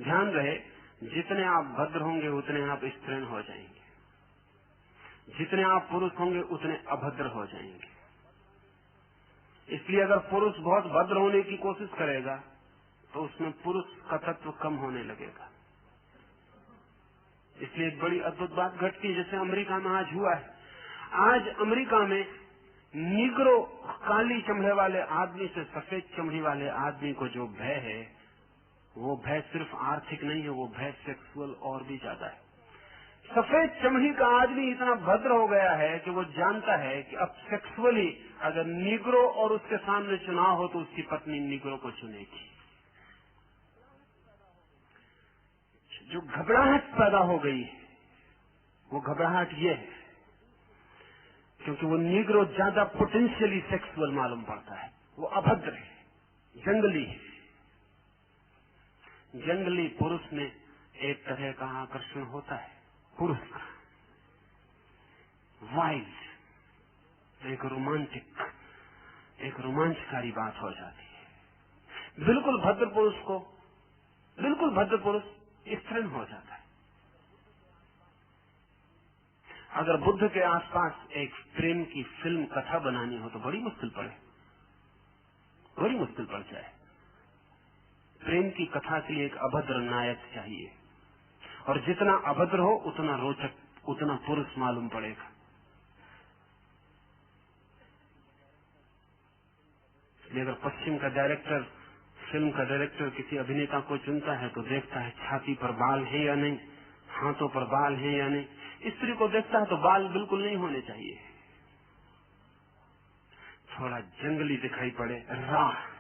ध्यान रहे, जितने आप भद्र होंगे उतने आप स्त्रीण हो जाएंगे, जितने आप पुरुष होंगे उतने अभद्र हो जाएंगे। इसलिए अगर पुरुष बहुत भद्र होने की कोशिश करेगा तो उसमें पुरुष का तत्व कम होने लगेगा। इसलिए एक बड़ी अद्भुत बात घटती है, जैसे अमेरिका में आज हुआ है। आज अमेरिका में निग्रो, काली चमड़े वाले आदमी से सफेद चमड़ी वाले आदमी को जो भय है, वो भय सिर्फ आर्थिक नहीं है, वो भय सेक्सुअल और भी ज्यादा है। सफेद चमड़ी का आदमी इतना भद्र हो गया है कि वो जानता है कि अब सेक्सुअली अगर निग्रो और उसके सामने चुनाव हो तो उसकी पत्नी निग्रो को चुनेगी। जो घबराहट पैदा हो गई है, वो घबराहट ये है क्योंकि वो निग्रो ज्यादा पोटेंशियली सेक्सुअल मालूम पड़ता है। वो अभद्र है, जंगली है। जंगली पुरुष में एक तरह का आकर्षण होता है, पुरुष का वाइल्ड, एक रोमांटिक, एक रोमांचकारी बात हो जाती है। बिल्कुल भद्र पुरुष को, बिल्कुल भद्र पुरुष स्त्रीण हो जाता है। अगर बुद्ध के आसपास एक प्रेम की फिल्म कथा बनानी हो तो बड़ी मुश्किल पड़ जाए। प्रेम की कथा के लिए एक अभद्र नायक चाहिए, और जितना अभद्र हो उतना रोचक, उतना पुरुष मालूम पड़ेगा। इसलिए अगर पश्चिम का डायरेक्टर, फिल्म का डायरेक्टर किसी अभिनेता को चुनता है तो देखता है छाती पर बाल है या नहीं, हाथों पर बाल है या नहीं। स्त्री को देखता है तो बाल बिल्कुल नहीं होने चाहिए, थोड़ा जंगली दिखाई पड़े, राह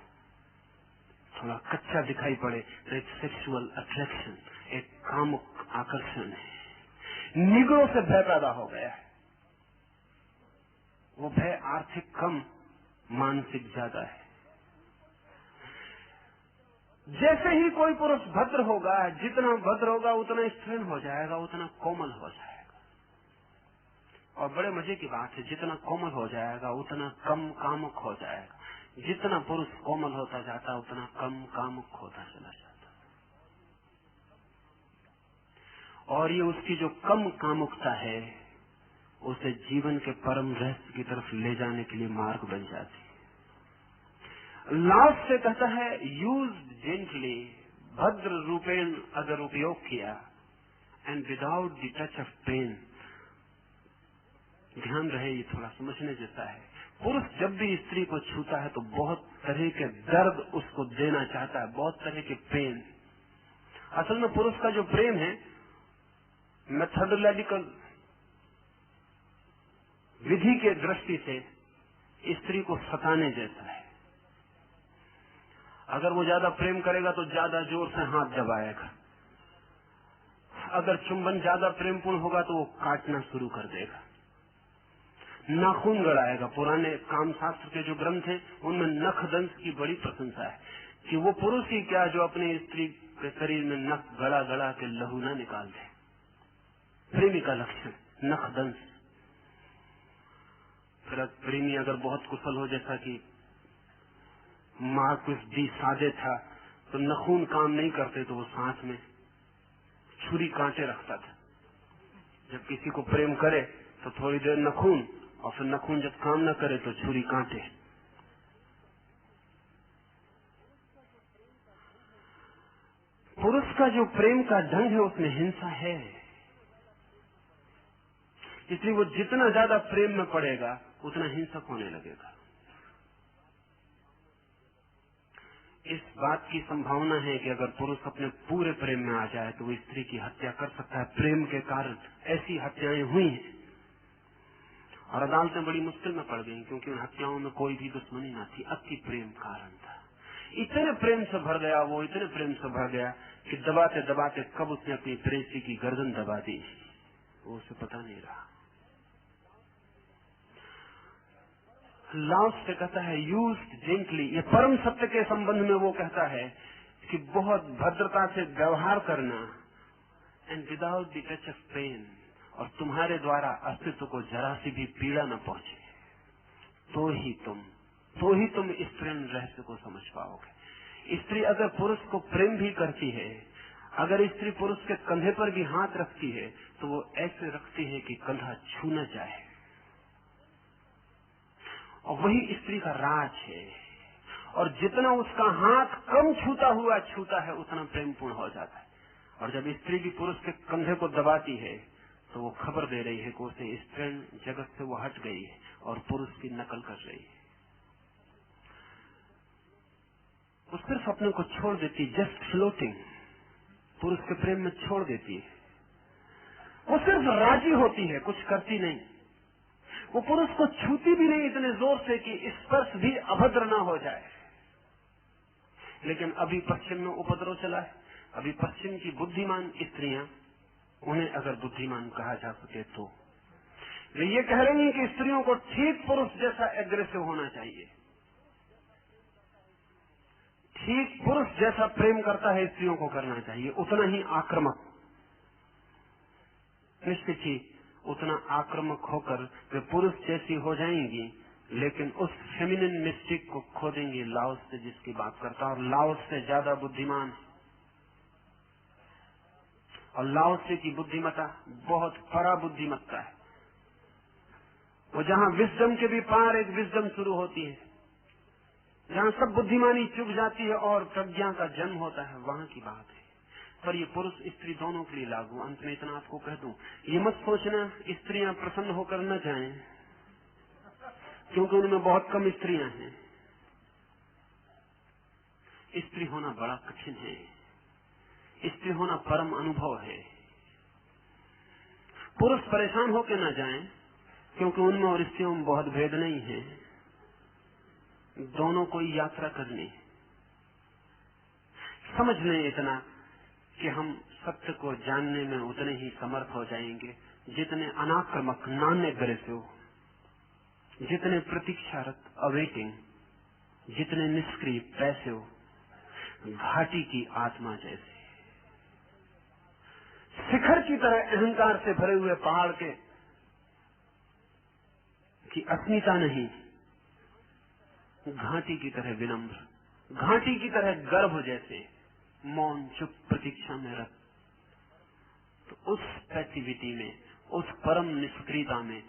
थोड़ा कच्चा दिखाई पड़े तो एक सेक्सुअल अट्रैक्शन, एक कामुक आकर्षण है। निगरों से भय पैदा हो गया है। वो भय आर्थिक कम, मानसिक ज्यादा है। जैसे ही कोई पुरुष भद्र होगा, जितना भद्र होगा उतना स्त्रीण हो जाएगा, उतना कोमल हो जाएगा। और बड़े मजे की बात है, जितना कोमल हो जाएगा उतना कम कामुक हो जाएगा। जितना पुरुष कोमल होता जाता उतना कम कामुक होता चला जाता। और ये उसकी जो कम कामुकता है उसे जीवन के परम रहस्य की तरफ ले जाने के लिए मार्ग बन जाती है। लाओत्से से कहता है, यूज जेंटली, भद्र रूपेण अगर उपयोग किया, and without the touch of pain. ध्यान रहे, ये थोड़ा समझने जैसा है। पुरुष जब भी स्त्री को छूता है तो बहुत तरह के दर्द उसको देना चाहता है, बहुत तरह के पेन। असल में पुरुष का जो प्रेम है मेथोडोलॉजिकल विधि के दृष्टि से स्त्री को सताने जैसा है। अगर वो ज्यादा प्रेम करेगा तो ज्यादा जोर से हाथ दबाएगा, अगर चुंबन ज्यादा प्रेमपूर्ण होगा तो वो काटना शुरू कर देगा, नाखून गड़ाएगा। पुराने कामशास्त्र के जो ग्रंथ हैं उनमें नखदंश की बड़ी प्रशंसा है कि वो पुरुष ही क्या जो अपनी स्त्री के शरीर में नख गड़ा गड़ा के लहू न निकाल दे। प्रेमी का लक्षण नखदंश। फिर प्रेमी अगर बहुत कुशल हो, जैसा कि मार्क्विस डी सादे था, तो नखून काम नहीं करते तो वो साथ में छुरी कांटे रखता था। जब किसी को प्रेम करे तो थोड़ी देर नखून, और फिर नखून जब काम न करे तो छुरी कांटे। पुरुष का जो प्रेम का ढंग है उसमें हिंसा है, इसलिए वो जितना ज्यादा प्रेम में पड़ेगा उतना हिंसक होने लगेगा। इस बात की संभावना है कि अगर पुरुष अपने पूरे प्रेम में आ जाए तो वो स्त्री की हत्या कर सकता है। प्रेम के कारण ऐसी हत्याएं हुई हैं और अदालतें बड़ी मुश्किल में पड़ गई, क्योंकि उन हत्याओं में कोई भी दुश्मनी न थी, अति प्रेम कारण था। इतने प्रेम से भर गया वो, इतने प्रेम से भर गया कि दबाते दबाते कब उसने अपनी प्रेसी की गर्दन दबा दी वो उसे पता नहीं रहा। लाओत्से कहता है, यूज जेंटली। ये परम सत्य के संबंध में वो कहता है कि बहुत भद्रता से व्यवहार करना, and without the touch of pain, और तुम्हारे द्वारा अस्तित्व को जरा सी भी पीड़ा न पहुंचे, तो ही तुम स्त्रीण रहस्य को समझ पाओगे। स्त्री अगर पुरुष को प्रेम भी करती है, अगर स्त्री पुरुष के कंधे पर भी हाथ रखती है तो वो ऐसे रखती है कि कंधा छू न जाए, और वही स्त्री का राज है। और जितना उसका हाथ कम छूता है उतना प्रेमपूर्ण हो जाता है। और जब स्त्री भी पुरुष के कंधे को दबाती है तो वो खबर दे रही है कि उसे स्त्रीण जगत से वो हट गई है और पुरुष की नकल कर रही है। वो सिर्फ अपने को छोड़ देती, जस्ट फ्लोटिंग, पुरुष के प्रेम में छोड़ देती है। वो सिर्फ राजी होती है, कुछ करती नहीं। वो पुरुष को छूती भी नहीं इतने जोर से कि स्पर्श भी अभद्र ना हो जाए। लेकिन अभी पश्चिम में उपद्रव चला है। अभी पश्चिम की बुद्धिमान स्त्रियां, उन्हें अगर बुद्धिमान कहा जा सके तो वे ये कह रही हैं कि स्त्रियों को ठीक पुरुष जैसा एग्रेसिव होना चाहिए, ठीक पुरुष जैसा प्रेम करता है स्त्रियों को करना चाहिए, उतना ही आक्रामक। निश्चित ही उतना आक्रामक होकर वे पुरुष जैसी हो जाएंगी लेकिन उस फेमिनिन मिस्टिक को खोदेंगे लाओस से जिसकी बात करता, और लाओस से ज्यादा बुद्धिमान, और लाओस की बुद्धिमत्ता बहुत बड़ा बुद्धिमत्ता है। वो जहां विजडम के भी पार एक विजडम शुरू होती है, जहां सब बुद्धिमानी चुक जाती है और प्रज्ञा का जन्म होता है, वहां की बात है। पर ये पुरुष स्त्री दोनों के लिए लागू। अंत में इतना आपको कह दूं, ये मत सोचना स्त्रियां प्रसन्न होकर न जाएं, क्योंकि उनमें बहुत कम स्त्रियां हैं। स्त्री होना बड़ा कठिन है, स्त्री होना परम अनुभव है। पुरुष परेशान होकर न जाएं, क्योंकि उनमें और स्त्रियों में बहुत भेद नहीं है, दोनों को यात्रा करनी। समझ लें इतना कि हम सत्य को जानने में उतने ही समर्थ हो जाएंगे जितने अनाक्रमक नॉन एग्रेसिव, जितने प्रतीक्षारत अवेटिंग, जितने निष्क्रिय पैसिव, घाटी की आत्मा जैसे। शिखर की तरह अहंकार से भरे हुए पहाड़ के की अस्मिता नहीं, घाटी की तरह विनम्र, घाटी की तरह गर्भ जैसे मौन चुप प्रतीक्षा में रत। तो उस पैसिविटी में, उस परम निष्क्रियता में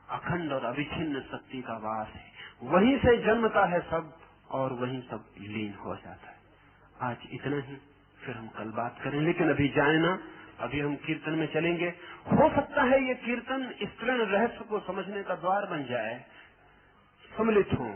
अखंड और अविच्छिन्न शक्ति का वास है। वहीं से जन्मता है सब और वहीं सब लीन हो जाता है। आज इतना ही, फिर हम कल बात करें। लेकिन अभी जाए ना, अभी हम कीर्तन में चलेंगे। हो सकता है ये कीर्तन इस तृण रहस्य को समझने का द्वार बन जाए, सम्मिलित हो।